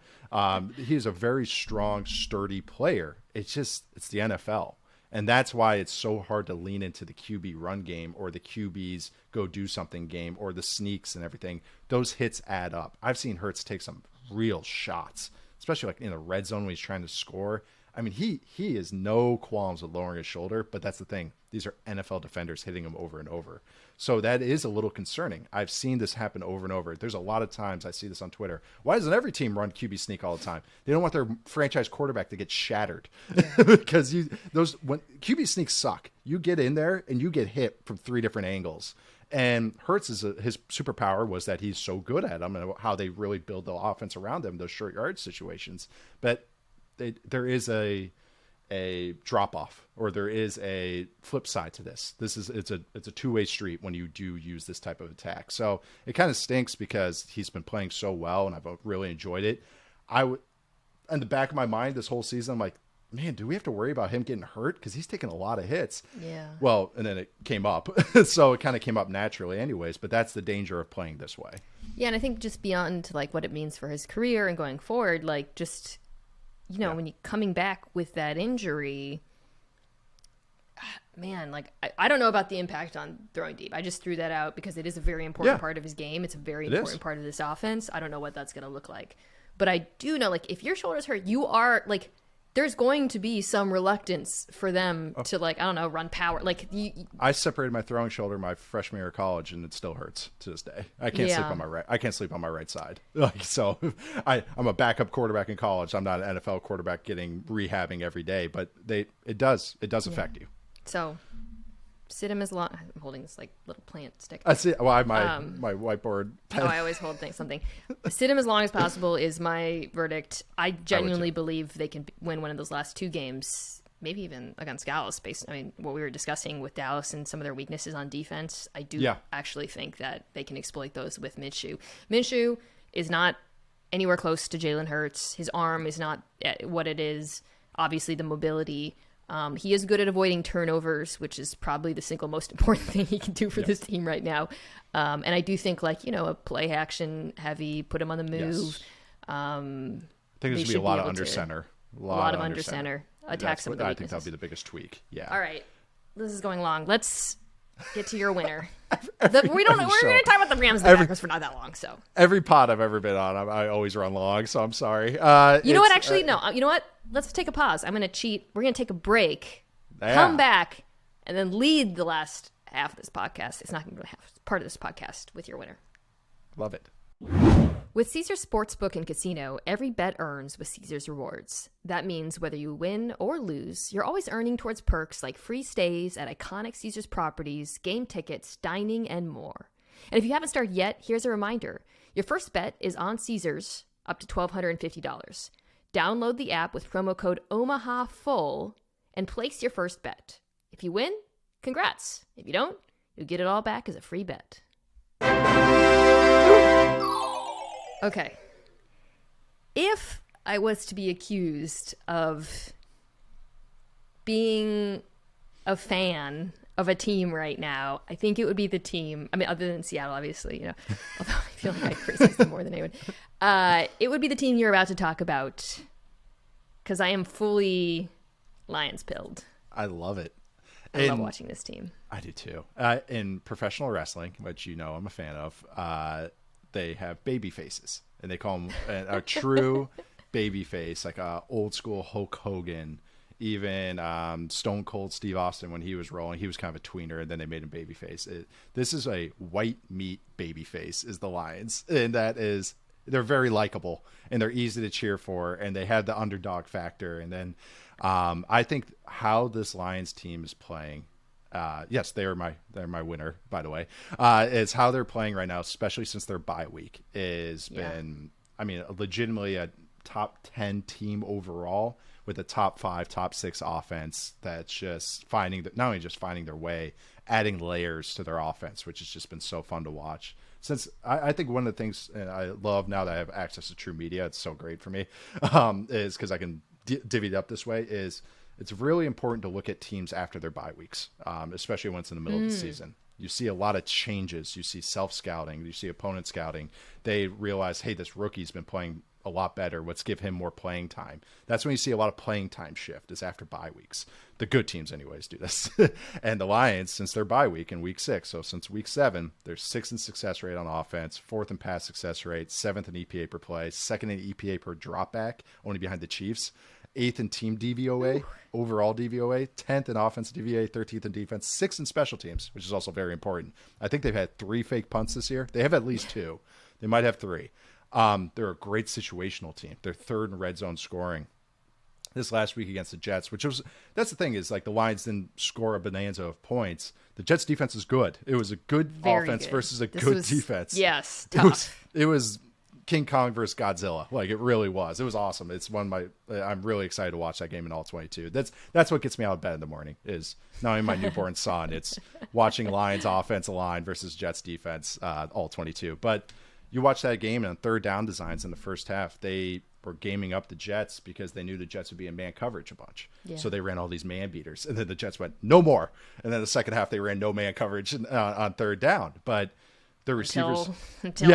He's a very strong, sturdy player. It's the NFL. And that's why it's so hard to lean into the QB run game or the QB's go do something game or the sneaks and everything. Those hits add up. I've seen Hurts take some real shots, especially like in the red zone when he's trying to score. I mean, he is no qualms with lowering his shoulder, but that's the thing. These are NFL defenders hitting him over and over. So that is a little concerning. I've seen this happen over and over. There's a lot of times I see this on Twitter. Why doesn't every team run QB sneak all the time? They don't want their franchise quarterback to get shattered. Yeah. Because when QB sneaks suck. You get in there and you get hit from 3 different angles. And Hurts his superpower was that he's so good at them and how they really build the offense around them, those short yard situations. But there is a drop off, or there is a flip side to this. It's a two-way street when you do use this type of attack. So it kind of stinks because he's been playing so well and I've really enjoyed it. In the back of my mind this whole season, I'm like, man, do we have to worry about him getting hurt? Because he's taking a lot of hits. Yeah. Well, and then it came up. So it kind of came up naturally anyways, but that's the danger of playing this way. Yeah, and I think just beyond like what it means for his career and going forward, like just, when you're coming back with that injury, man, like I don't know about the impact on throwing deep. I just threw that out because it is a very important part of his game. It's a very important part of this offense. I don't know what that's going to look like. But I do know, like, if your shoulder's hurt, you are, like, there's going to be some reluctance for them to, like, I don't know, run power. Like, I separated my throwing shoulder my freshman year of college, and it still hurts to this day. I can't sleep on my right. I can't sleep on my right side. Like, so I'm a backup quarterback in college. I'm not an NFL quarterback getting rehabbing every day, but it does affect you. So sit him as long. I'm holding this like little plant stick. I see. Well, I have my whiteboard pen. Oh, I always hold something. Sit him as long as possible is my verdict. I genuinely believe they can win one of those last 2 games maybe even against Dallas. What we were discussing with Dallas and some of their weaknesses on defense, I do actually think that they can exploit those with Minshew. Minshew is not anywhere close to Jalen Hurts. His arm is not what it is. Obviously, the mobility. He is good at avoiding turnovers, which is probably the single most important thing he can do for this team right now. And I do think, a play action heavy, put him on the move. Yes. I think there's going to be a lot of under center. A lot of under center. Attack some of the I weaknesses. think that'll be the biggest tweak. Yeah. All right. This is going long. Let's get to your winner. We're going to talk about the Rams and the Packers for not that long. So every pod I've ever been on, I always run long. So I'm sorry. You know what? Actually, no. You know what? Let's take a pause. I'm going to cheat. We're going to take a break, come back, and then lead the last half of this podcast. It's not going to be part of this podcast with your winner. Love it. With Caesars Sportsbook and Casino, every bet earns with Caesars Rewards. That means whether you win or lose, you're always earning towards perks like free stays at iconic Caesars properties, game tickets, dining, and more. And if you haven't started yet, here's a reminder. Your first bet is on Caesars, up to $1,250. Download the app with promo code OMAHAFULL and place your first bet. If you win, congrats. If you don't, you'll get it all back as a free bet. Okay. If I was to be accused of being a fan of a team right now, I think it would be the team. I mean, other than Seattle, obviously, although I feel like I criticize them more than anyone. It would be the team you're about to talk about, because I am fully Lions-pilled. I love it. I love watching this team. I do too. In professional wrestling, which I'm a fan of, they have baby faces, and they call them a true baby face, like a old school Hulk Hogan, even Stone Cold Steve Austin when he was rolling. He was kind of a tweener, and then they made him baby face. This is a white meat baby face is the Lions, and they're very likable, and they're easy to cheer for, and they have the underdog factor. And then I think how this Lions team is playing. Yes, they're my winner, by the way. Is how they're playing right now, especially since their bye week been, legitimately a top 10 team overall with a top 5, top 6 offense that's just not only just finding their way, adding layers to their offense, which has just been so fun to watch. Since I think one of the things, and I love now that I have access to true media, it's so great for me, is because I can divvy it up this way, is it's really important to look at teams after their bye weeks, especially when it's in the middle of the season. You see a lot of changes. You see self-scouting. You see opponent scouting. They realize, hey, this rookie's been playing a lot better. Let's give him more playing time. That's when you see a lot of playing time shift, is after bye weeks. The good teams anyways do this. And the Lions, since their bye week in week 6, so since week 7, they're 6th in success rate on offense, 4th in pass success rate, 7th in EPA per play, 2nd in EPA per dropback, only behind the Chiefs. 8th in team DVOA, overall DVOA, 10th in offense DVOA, 13th in defense, 6th in special teams, which is also very important. I think they've had 3 fake punts this year. They have at least 2. They might have 3. They're a great situational team. They're 3rd in red zone scoring. This last week against the Jets, that's the thing, is like the Lions didn't score a bonanza of points. The Jets defense is good. It was a good offense versus a good defense. Yes, tough. It was King Kong versus Godzilla. Like, it really was. It was awesome. It's I'm really excited to watch that game in all 22. That's what gets me out of bed in the morning, is not only my newborn son, it's watching Lions offensive line versus Jets defense, all 22. But you watch that game, and on third down designs in the first half, they were gaming up the Jets because they knew the Jets would be in man coverage a bunch. Yeah. So they ran all these man beaters, and then the Jets went, no more. And then the second half, they ran no man coverage on third down. But the receivers, until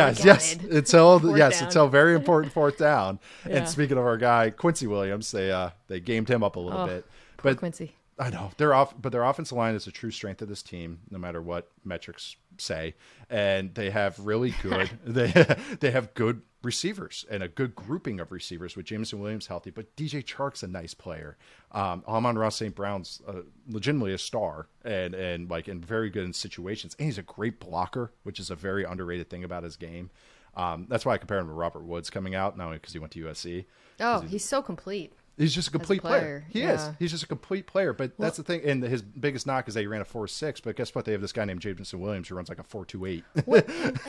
very important fourth down. Yeah. And speaking of our guy Quincy Williams, they gamed him up a little bit. But Quincy, I know they're off, but their offensive line is a true strength of this team, no matter what metrics say. And they have really good, they have good receivers and a good grouping of receivers with Jameson Williams healthy, but DJ Chark's a nice player. Amon-Ra St. Brown's legitimately a star and very good in situations. And he's a great blocker, which is a very underrated thing about his game. That's why I compare him to Robert Woods coming out, not only because he went to USC. Oh, he's so complete. He's just a complete player. He is. He's just a complete player. But that's the thing. And his biggest knock is that he ran a 4.6. But guess what? They have this guy named Jameson Williams who runs like a 4.28.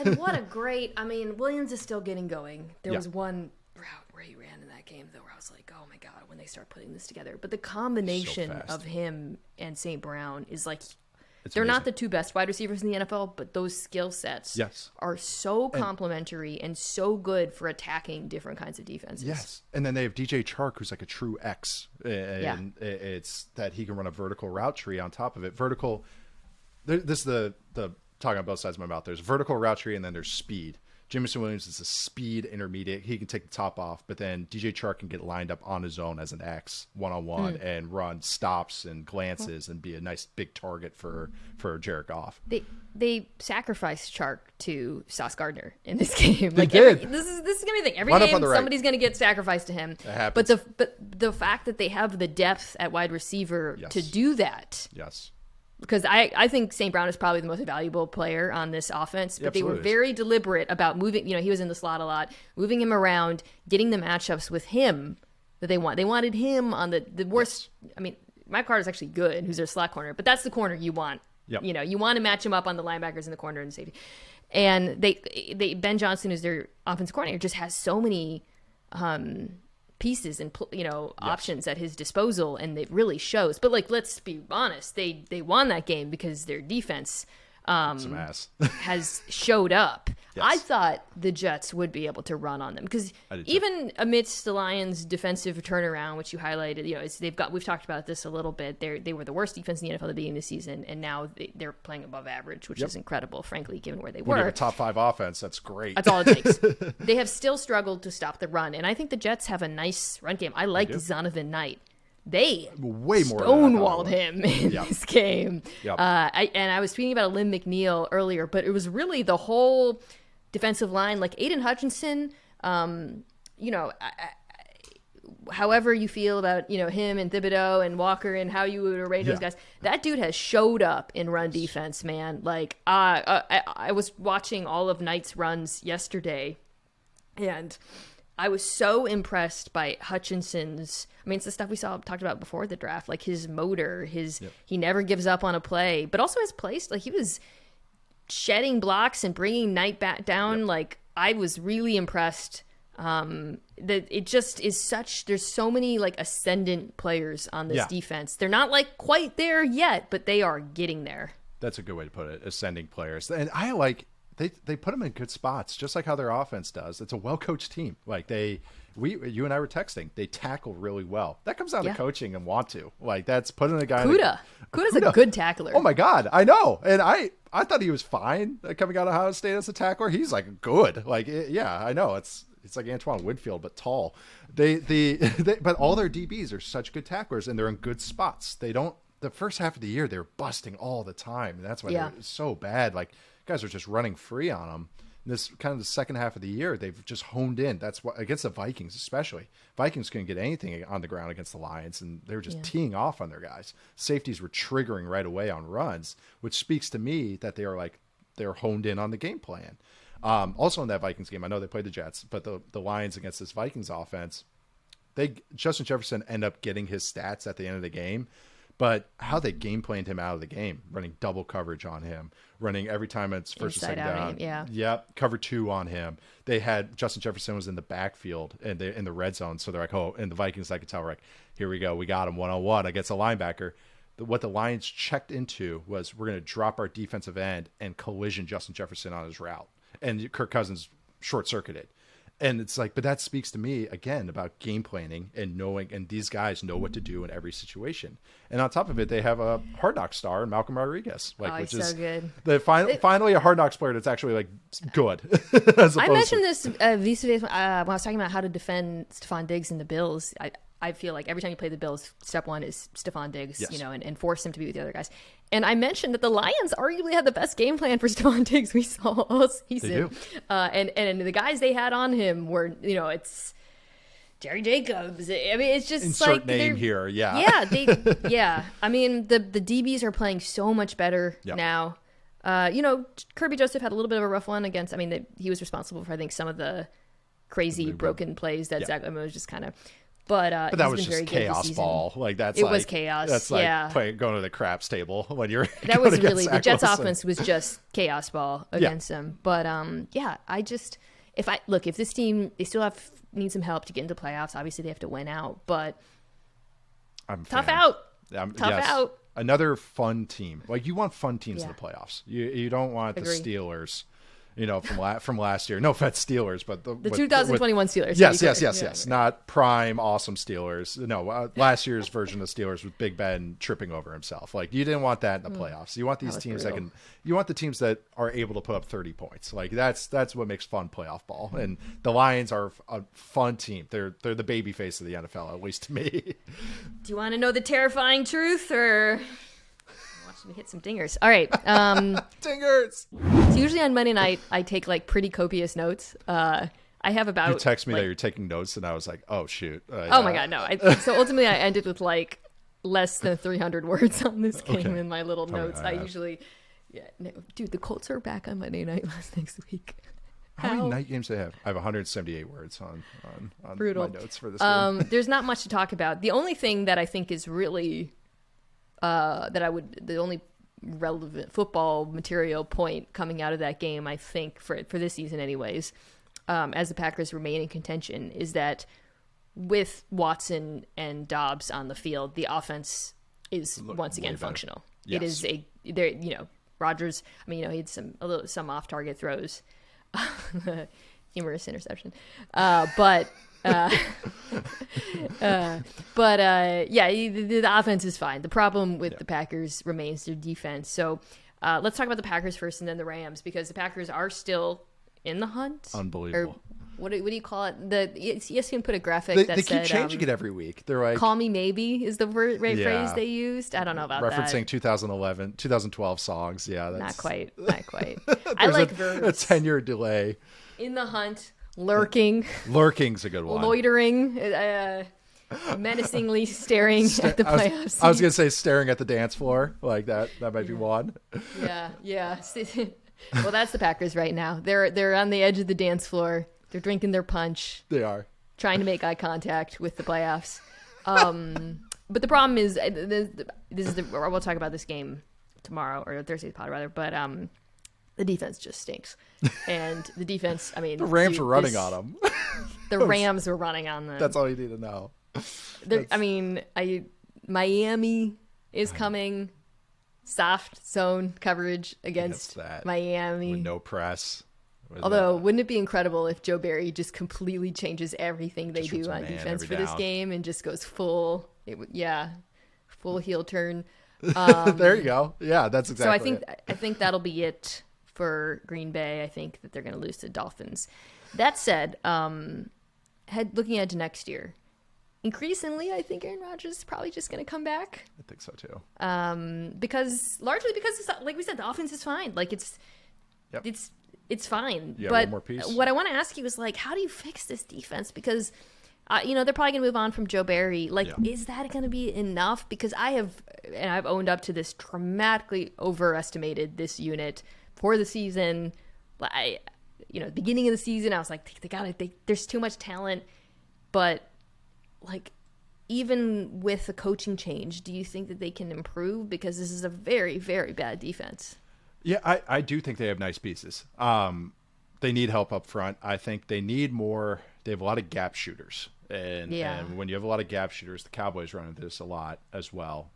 And what a great, Williams is still getting going. There was one route where he ran in that game, though, where I was like, oh, my God, when they start putting this together. But the combination of him and St. Brown is like, they're amazing. Not the two best wide receivers in the NFL, but those skill sets are so complementary and so good for attacking different kinds of defenses. Yes. And then they have DJ Chark, who's like a true X. And it's that he can run a vertical route tree on top of it. Vertical, this is the talking on both sides of my mouth. There's vertical route tree and then there's speed. Jameson Williams is a speed intermediate. He can take the top off, but then DJ Chark can get lined up on his own as an X one-on-one and run stops and glances and be a nice big target for Jared Goff. They sacrificed Chark to Sauce Gardner in this game. They did. This is gonna be the thing. Every game somebody's gonna get sacrificed to him. It happens. But the fact that they have the depth at wide receiver to do that. Yes. Because I think St. Brown is probably the most valuable player on this offense, but they were very deliberate about moving. He was in the slot a lot, moving him around, getting the matchups with him that they want. They wanted him on the worst. Yes. I mean, Mike Carter's actually good, who's their slot corner, but that's the corner you want. Yep. You want to match him up on the linebackers in the corner and safety. And they Ben Johnson, who's their offensive coordinator, just has so many pieces and options at his disposal, and it really shows. But let's be honest, they won that game because their defense some ass. has showed up. Yes. I thought the Jets would be able to run on them because even amidst the Lions' defensive turnaround, which you highlighted, we've talked about this a little bit. They were the worst defense in the NFL at the beginning of the season, and now they're playing above average, which is incredible, frankly, given where they were. When you have a top 5 offense, that's great. That's all it takes. They have still struggled to stop the run, and I think the Jets have a nice run game. I liked Zonovan Knight. They way more stonewalled him in this game. Yep. I was tweeting about Lynn McNeil earlier, but it was really the whole defensive line. Like Aiden Hutchinson, however you feel about him and Thibodeau and Walker and how you would arrange those guys, that dude has showed up in run defense, man. Like I was watching all of Knight's runs yesterday, and I was so impressed by Hutchinson's. I mean, it's the stuff we talked about before the draft, like his motor, he never gives up on a play, but also his place. Like he was shedding blocks and bringing Knight back down. Yep. Like I was really impressed. That it just is such. There's so many like ascendant players on this defense. They're not like quite there yet, but they are getting there. That's a good way to put it. Ascending players, and I like. They put them in good spots, just like how their offense does. It's a well-coached team. Like you and I were texting. They tackle really well. That comes down to coaching and want to. Like that's putting a guy. Kuda's a good tackler. Oh my God, I know. And I thought he was fine coming out of Ohio State as a tackler. He's like good. Like I know. It's like Antoine Winfield but tall. But all their DBs are such good tacklers and they're in good spots. They don't. The first half of the year they were busting all the time. And that's why they're so bad. Like. Guys are just running free on them. This kind of the second half of the year, they've just honed in. That's what against the Vikings, especially. Vikings couldn't get anything on the ground against the Lions, and they were just teeing off on their guys. Safeties were triggering right away on runs, which speaks to me that they're honed in on the game plan. Also in that Vikings game, I know they played the Jets, but the Lions against this Vikings offense, Justin Jefferson ended up getting his stats at the end of the game. But how they game planned him out of the game, running double coverage on him, running every time it's first or second down. Yep, cover 2 on him. They had Justin Jefferson was in the backfield and in the red zone, so they're like, oh, and the Vikings, I could tell, like, here we go, we got him 1-on-1 against a linebacker. What the Lions checked into was we're going to drop our defensive end and collision Justin Jefferson on his route, and Kirk Cousins short-circuited. And it's like, but that speaks to me again about game planning and knowing, and these guys know what to do in every situation. And on top of it, they have a Hard Knocks star in Malcolm Rodriguez, which is so good. Finally a Hard Knocks player that's actually like good. I mentioned this vis-a-vis when I was talking about how to defend Stephon Diggs and the Bills. I feel like every time you play the Bills, step one is Stephon Diggs, and force him to be with the other guys. And I mentioned that the Lions arguably had the best game plan for Stephon Diggs we saw all season. They do. And the guys they had on him were, it's Jerry Jacobs. I mean, it's just insert like name here. Yeah. Yeah. I mean, the DBs are playing so much better now. Kirby Joseph had a little bit of a rough one against. I mean, he was responsible for I think some of of crazy broken plays that Zach. I mean, it was just kind of. But that was just chaos ball. Like it was chaos. That's like going to the craps table when you're. That was really the Jets' offense was just chaos ball against them. But if this team, they still need some help to get into playoffs. Obviously, they have to win out, but tough out. Out. Another fun team. Like, you want fun teams in the playoffs. You don't want the Steelers, from last year. No offense, Steelers, but the 2021 Steelers. Yes. Not prime, awesome Steelers. No, last year's version of Steelers with Big Ben tripping over himself. Like, you didn't want that in the playoffs. You want these teams brutal. You want the teams that are able to put up 30 points. Like, that's what makes fun playoff ball. And the Lions are a fun team. They're the baby face of the NFL, at least to me. Do you want to know the terrifying truth, or watch me hit some dingers? All right. Dingers. So usually on Monday night, I take like pretty copious notes. I have about. You text me that you're taking notes, and I was like, "Oh shoot!" Oh my god, no! So ultimately, I ended with like less than 300 words on this game in my little notes. I usually, dude, the Colts are back on Monday night next week. How many night games do they have? I have 178 words on brutal. My notes for this game. There's not much to talk about. The only thing that I think is really the only relevant football material point coming out of that game, I think, for this season anyways, as the Packers remain in contention, is that with Watson and Dobbs on the field, the offense is once again functional. Yes. It is Rodgers, he had some off-target throws, humorous interception, the offense is fine. The problem with the Packers remains their defense. So let's talk about the Packers first and then the Rams, because the Packers are still in the hunt. Unbelievable. Or what do you call it? ESPN put a graphic they said, keep changing it every week. They're like, "Call me maybe" is the phrase they used. I don't know about referencing that. 2011, 2012 songs. Yeah, that's not quite. I like verbs. A 10-year delay. In the hunt, lurking. Lurking's a good one. Loitering. Menacingly staring at the playoffs. I was gonna say staring at the dance floor, like that. That might be one. Yeah. Well, that's the Packers right now. They're on the edge of the dance floor. They're drinking their punch. They are trying to make eye contact with the playoffs. But the problem is, we'll talk about this game tomorrow, or Thursday's pod rather. But the defense just stinks, and the defense. The Rams were running on them. The Rams were running on them. That's all you need to know. Miami is coming. Soft zone coverage against Miami with no press. Although, wouldn't it be incredible if Joe Barry just completely changes everything they do on defense for this game and just goes full heel turn. There you go. Yeah, that's exactly. So I think that'll be it for Green Bay. I think that they're going to lose to Dolphins. That said, looking ahead to next year, increasingly, I think Aaron Rodgers is probably just going to come back. I think so too. Because it's, like we said, the offense is fine. Like it's fine. Yeah, but one more piece. What I want to ask you is, like, how do you fix this defense? Because they're probably going to move on from Joe Barry. Like, is that going to be enough? Because I've owned up to this, dramatically overestimated this unit for the season. Beginning of the season, I was like, there's too much talent. But like, even with the coaching change, do you think that they can improve? Because this is a very, very bad defense. Yeah, I do think they have nice pieces. They need help up front. I think they need more. They have a lot of gap shooters. And when you have a lot of gap shooters, the Cowboys run into this a lot as well.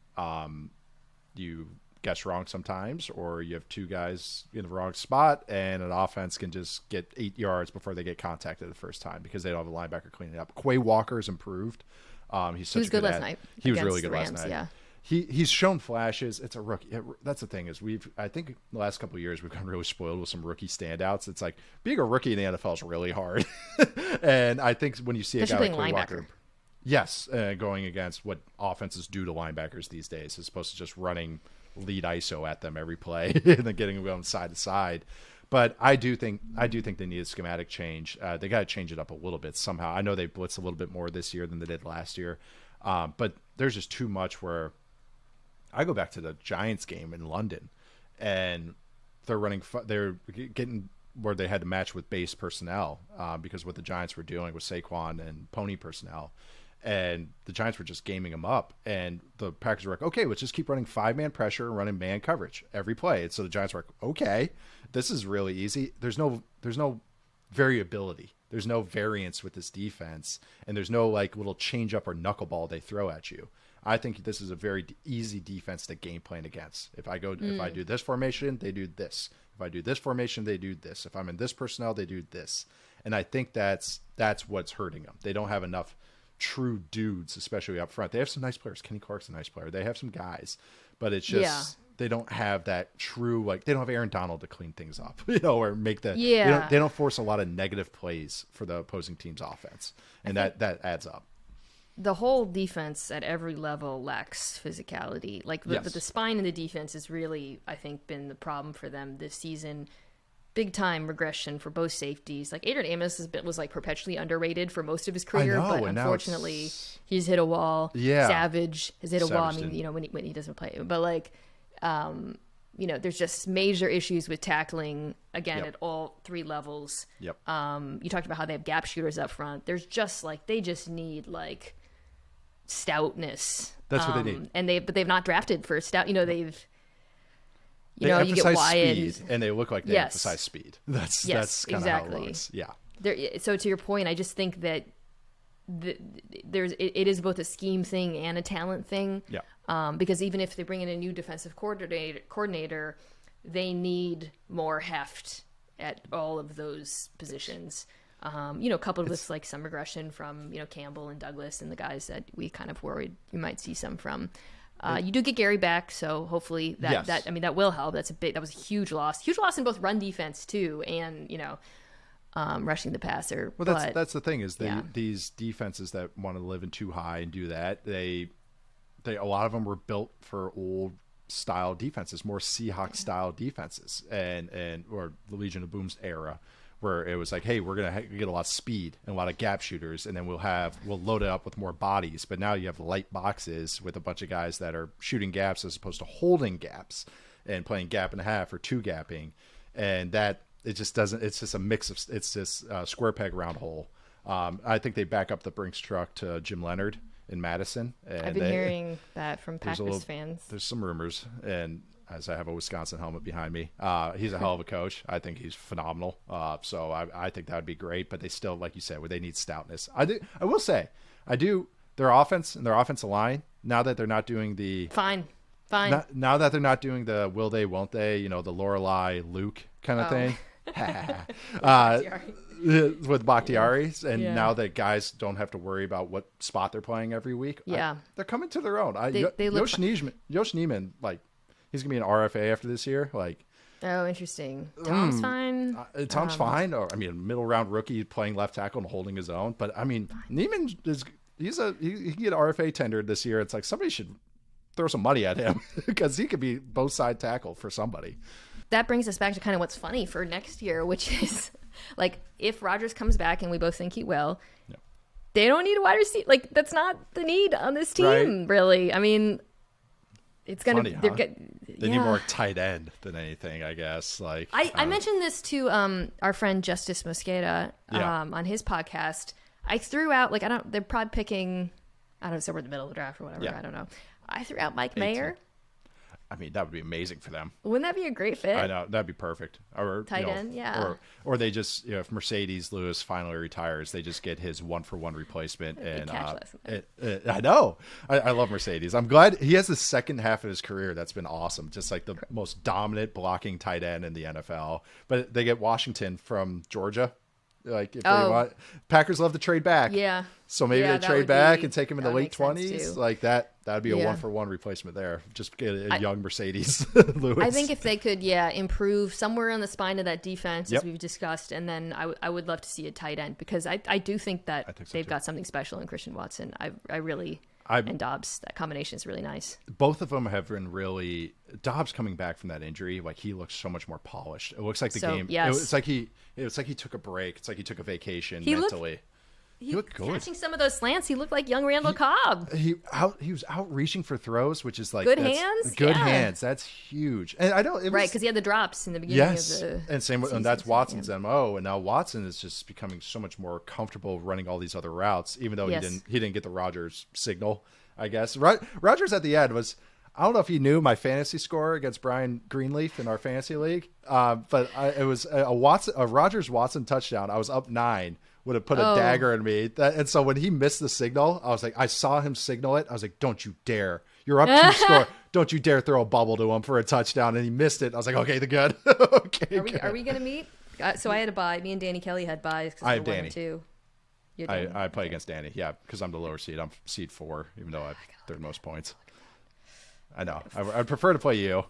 You guess wrong sometimes, or you have two guys in the wrong spot, and an offense can just get 8 yards before they get contacted the first time because they don't have a linebacker cleaning up. Quay Walker's improved. He was good last night. He was really good last night. Yeah. He's shown flashes. It's a rookie. That's the thing is I think the last couple of years we've gotten really spoiled with some rookie standouts. It's like being a rookie in the NFL is really hard. And I think when you see a guy like Quay Walker, yes, going against what offenses do to linebackers these days, as opposed to just running lead ISO at them every play and then getting them going side to side. But I do think they need a schematic change. They got to change it up a little bit somehow. I know they blitzed a little bit more this year than they did last year, but there's just too much where I go back to the Giants game in London, and they're getting where they had to match with base personnel because what the Giants were doing with Saquon and pony personnel. And the Giants were just gaming them up. And the Packers were like, okay, let's just keep running 5-man pressure and running man coverage every play. And so the Giants were like, okay, this is really easy. There's no variability. There's no variance with this defense, and there's no like little change up or knuckleball they throw at you. I think this is a very easy defense to game plan against. If I do this formation, they do this. If I do this formation, they do this. If I'm in this personnel, they do this. And I think that's what's hurting them. They don't have enough true dudes, especially up front. They have some nice players. Kenny Clark's a nice player. They have some guys, but it's just they don't have that true, like, they don't have Aaron Donald to clean things up, or make the they don't force a lot of negative plays for the opposing team's offense, and that adds up. The whole defense at every level lacks physicality. Like the spine in the defense has really, I think, been the problem for them this season. Big time regression for both safeties. Like Adrian Amos was like perpetually underrated for most of his career, but unfortunately he's hit a wall. Yeah, Savage has hit a wall. I mean, when he doesn't play, but like, there's just major issues with tackling again at all three levels. Yep. You talked about how they have gap shooters up front. There's just like they just need like stoutness. That's what they need. And they've not drafted for stout. They emphasize you get Wyatt, speed, and they look like they emphasize speed. That's kind of how it looks. Yeah. So to your point, I just think that it is both a scheme thing and a talent thing. Yeah. Because even if they bring in a new defensive coordinator, they need more heft at all of those positions. Coupled with like some regression from Campbell and Douglas and the guys that we kind of worried you might see some from. You do get Gary back, so hopefully that will help. That was a huge loss in both run defense too, and rushing the passer. Well, that's the thing is these defenses that want to live in too high and do that, they a lot of them were built for old style defenses, more Seahawks style defenses, and or the Legion of Boom's era, where it was like, hey, we're going to get a lot of speed and a lot of gap shooters, and then we'll load it up with more bodies. But now you have light boxes with a bunch of guys that are shooting gaps as opposed to holding gaps and playing gap and a half or two gapping. And that it just doesn't, it's just a mix of, it's just square peg round hole. I think they back up the Brinks truck to Jim Leonard in Madison. And I've been hearing that from Packers fans. There's some rumors, and as I have a Wisconsin helmet behind me. He's a hell of a coach. I think he's phenomenal. So I think that would be great. But they still, like you said, they need stoutness. I will say, their offense and their offensive line, now that they're not doing the... Fine. Now that they're not doing the will they, won't they, the Lorelei, Luke kind of thing. With Bakhtiari's. And now that guys don't have to worry about what spot they're playing every week. Yeah. They're coming to their own. Yosh Neiman, like, he's gonna be an RFA after this year. Like, oh, interesting. Tom's fine. Tom's fine. Or middle round rookie playing left tackle and holding his own. But Neiman he can get RFA tendered this year. It's like somebody should throw some money at him because he could be both side tackle for somebody. That brings us back to kind of what's funny for next year, which is like if Rodgers comes back, and we both think he will. Yeah. They don't need a wide receiver. Like that's not the need on this team, really. I mean. It's gonna. They need more tight end than anything, I guess. Like I mentioned this to our friend Justice Mosqueda on his podcast. I threw out they're probably picking. I don't know, somewhere in the middle of the draft or whatever. Yeah. I don't know. I threw out Mike Mayer. That would be amazing for them. Wouldn't that be a great fit? I know, that'd be perfect. Or tight end, yeah. Or they just, if Mercedes Lewis finally retires, they just get his 1-for-1 replacement. And I know, I love Mercedes. I'm glad he has the second half of his career that's been awesome. Just like the most dominant blocking tight end in the NFL. But they get Washington from Georgia. Like if they want, Packers love to trade back. Yeah. So maybe they trade back and take him in the late 20s. Like that'd be a 1-for-1 replacement there. Just get a young Mercedes Lewis. I think if they could, improve somewhere on the spine of that defense, as we've discussed, and then I would love to see a tight end because I do think that they've got something special in Christian Watson. I really and Dobbs, that combination is really nice. Both of them have been really. Dobbs coming back from that injury, like he looks so much more polished. It looks like the game. Yes. It's like he took a break. It's like he took a vacation mentally. He looked good. Catching some of those slants, he looked like young Randall Cobb. He was out reaching for throws, which is like good hands. Good hands. That's huge. And I don't right because he had the drops in the beginning of the and same season, and that's Watson's MO. And now Watson is just becoming so much more comfortable running all these other routes, even though he didn't get the Rodgers signal. I guess Rodgers at the end was. I don't know if you knew my fantasy score against Brian Greenleaf in our fantasy league, but it was a Rodgers-Watson touchdown. I was up 9, would have put a dagger in me. And so when he missed the signal, I was like, I saw him signal it. I was like, don't you dare. You're up 2 score. Don't you dare throw a bubble to him for a touchdown. And he missed it. I was like, okay, the good. Okay, Are we going to meet? So I had a bye. Me and Danny Kelly had byes. I have Danny. 2. I play against Danny, yeah, because I'm the lower seed. I'm seed 4, even though I have third most points. I know. I'd prefer to play you.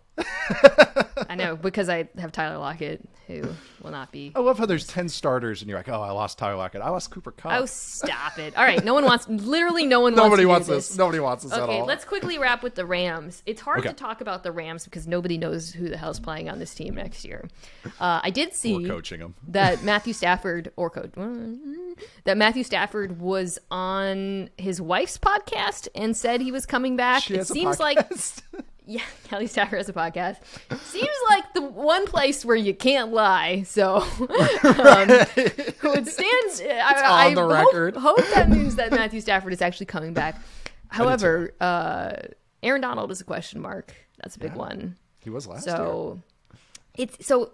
I know, because I have Tyler Lockett, who will not be. I love how there's 10 starters, and you're like, oh, I lost Tyler Lockett. I lost Cooper Kupp. Oh, stop it. All right, no one wants this. Nobody wants this. Nobody wants this at all. Okay, let's quickly wrap with the Rams. It's hard to talk about the Rams because nobody knows who the hell's playing on this team next year. I did see or coaching them. that Matthew Stafford Matthew Stafford was on his wife's podcast and said he was coming back. It seems like yeah, Kelly Stafford has a podcast. Seems like the one place where you can't lie. So it stands. I on the record. Hope that means that Matthew Stafford is actually coming back. However, Aaron Donald is a question mark. That's a big one. He was last year.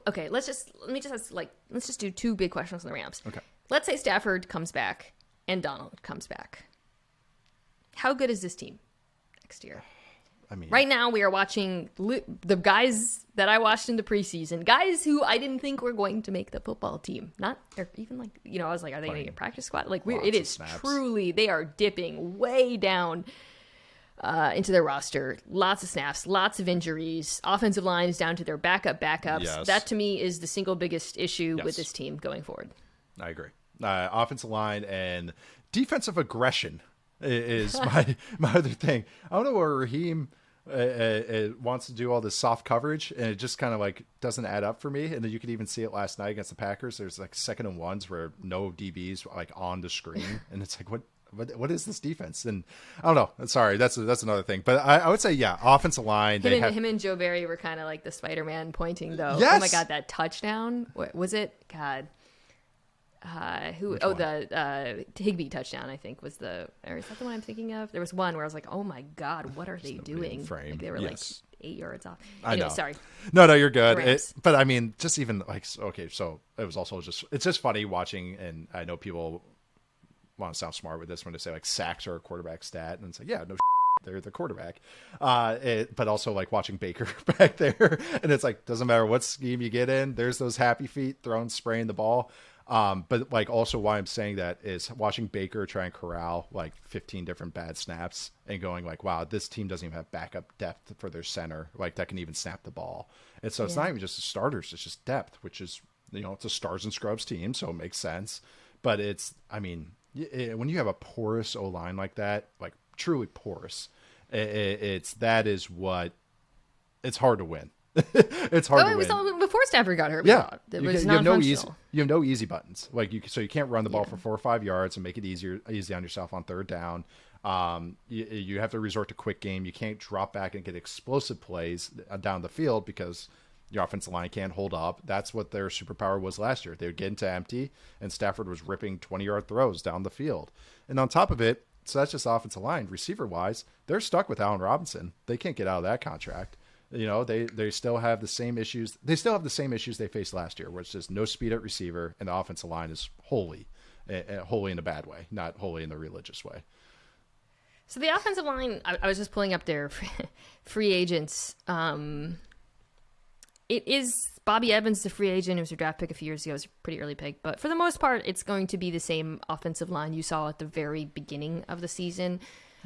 Okay. Let's just do 2 big questions on the Rams. Okay. Let's say Stafford comes back and Donald comes back. How good is this team next year? I mean, right now we are watching the guys that I watched in the preseason, guys who I didn't think were going to make the football team. Not or even like, I was like, are they going to get practice squad? Like it is truly, they are dipping way down into their roster. Lots of snaps, lots of injuries, offensive lines down to their backups. Yes. That to me is the single biggest issue with this team going forward. I agree. Offensive line and defensive aggression is my other thing. I don't know where Raheem wants to do all this soft coverage, and it just kind of like doesn't add up for me. And then you could even see it last night against the Packers. There's like 2nd and 1s where no DBs like on the screen, and it's like what is this defense? And I don't know. Sorry, that's another thing. But I would say offensive line. Him and Joe Barry were kind of like the Spider-Man pointing though. Yes. Oh my God, that touchdown! What was it? God. The Higbee touchdown, I think, was or is that the one I'm thinking of? There was one where I was like, oh my God, what are they doing? Like they were like 8 yards off. Anyway, I know. Sorry. No, you're good. But I mean, just even like, okay, so it was also it's just funny watching, and I know people want to sound smart with this when they say like sacks are a quarterback stat, and it's like, yeah, no, they're the quarterback. But also like watching Baker back there, and it's like, doesn't matter what scheme you get in, there's those happy feet spraying the ball. But like also why I'm saying that is watching Baker try and corral like 15 different bad snaps and going like, wow, this team doesn't even have backup depth for their center, like that can even snap the ball. And so it's not even just the starters, it's just depth, which is, it's a stars and scrubs team. So it makes sense, but when you have a porous O-line like that, like truly porous, it's hard to win. It's hard to win. All before Stafford got hurt. Yeah, it was you have no easy buttons. Like so you can't run the ball for 4 or 5 yards and make it easy on yourself on 3rd down. You have to resort to quick game. You can't drop back and get explosive plays down the field because your offensive line can't hold up. That's what their superpower was last year. They would get into empty, and Stafford was ripping 20-yard throws down the field. And on top of it, so that's just offensive line. Receiver-wise, they're stuck with Allen Robinson. They can't get out of that contract. They still have the same issues. They still have the same issues they faced last year, where it's just no speed at receiver, and the offensive line is wholly in a bad way, not wholly in the religious way. So the offensive line, I was just pulling up their free agents. It is Bobby Evans, the free agent. It was a draft pick a few years ago. It was a pretty early pick. But for the most part, it's going to be the same offensive line you saw at the very beginning of the season.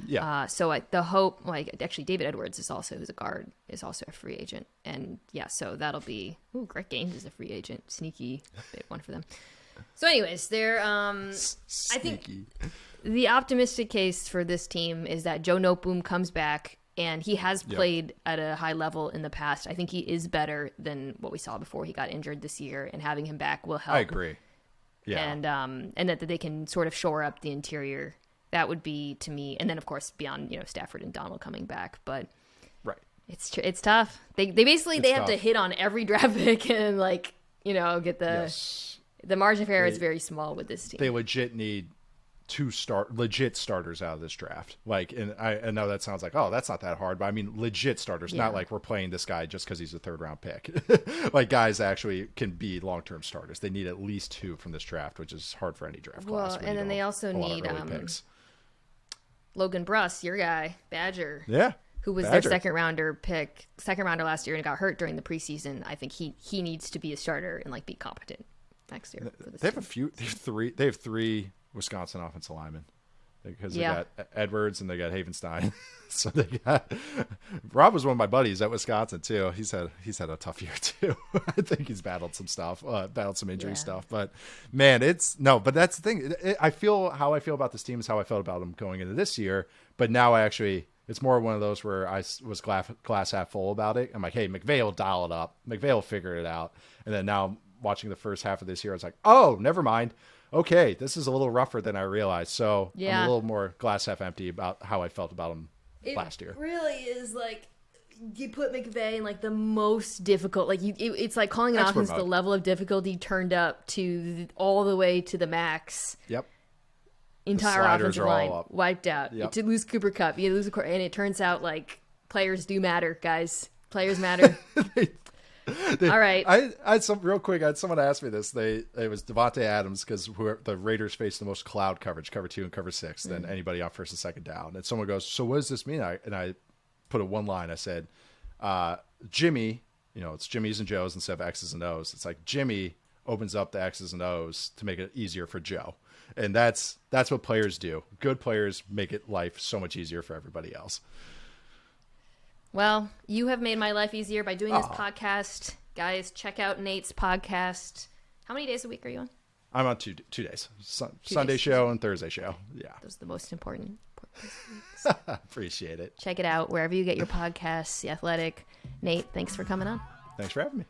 Yeah. So the hope, actually David Edwards who's a guard, is also a free agent. And yeah, so that'll be, Greg Gaines is a free agent. Sneaky big one for them. So anyways, they're, I think the optimistic case for this team is that Joe Noteboom comes back, and he has played at a high level in the past. I think he is better than what we saw before he got injured this year, and having him back will help. I agree. Yeah. And that they can sort of shore up the interior. That would be, to me, and then of course beyond Stafford and Donald coming back, but right, it's tough. They have to hit on every draft pick and get the margin of error is very small with this team. They legit need legit starters out of this draft. Like, and I know that sounds like, oh, that's not that hard, but I mean legit starters, not like we're playing this guy just because he's a 3rd round pick. Like guys that actually can be long-term starters. They need at least 2 from this draft, which is hard for any draft class. And then they also need Logan Bruss, your guy, Badger. Yeah. Who was their second rounder last year and got hurt during the preseason. I think he needs to be a starter and like be competent next year. They have 3 Wisconsin offensive linemen because they got Edwards and they got Havenstein. So they got Rob was one of my buddies at Wisconsin too. He's had a tough year too. I think he's battled some stuff, battled some injury stuff. But man, but that's the thing. How I feel about this team is how I felt about them going into this year. But now it's more one of those where I was glass half full about it. I'm like, hey, McVay will dial it up. McVay will figure it out. And then now watching the first half of this year, I was like, oh, never mind. Okay, this is a little rougher than I realized. So I'm a little more glass half empty about how I felt about him last year. It really is like you put McVay in like the most difficult. Like it's like calling an offense the level of difficulty turned up to all the way to the max. Yep. Entire offensive line wiped out. Yep. To lose Cooper Kupp, you lose and it turns out like players do matter, guys. Players matter. All right. I had someone asked me this. It was Devontae Adams because the Raiders face the most cloud coverage, cover 2 and cover 6, than anybody on first and second down. And someone goes, so what does this mean? I put a one line. I said, Jimmy, it's Jimmys and Joes instead of X's and O's. It's like Jimmy opens up the X's and O's to make it easier for Joe. And that's what players do. Good players make life so much easier for everybody else. Well, you have made my life easier by doing this podcast. Guys, check out Nate's podcast. How many days a week are you on? I'm on 2 days. Sunday show and Thursday show. Yeah. Those are the most important. Appreciate it. Check it out wherever you get your podcasts. The Athletic. Nate, thanks for coming on. Thanks for having me.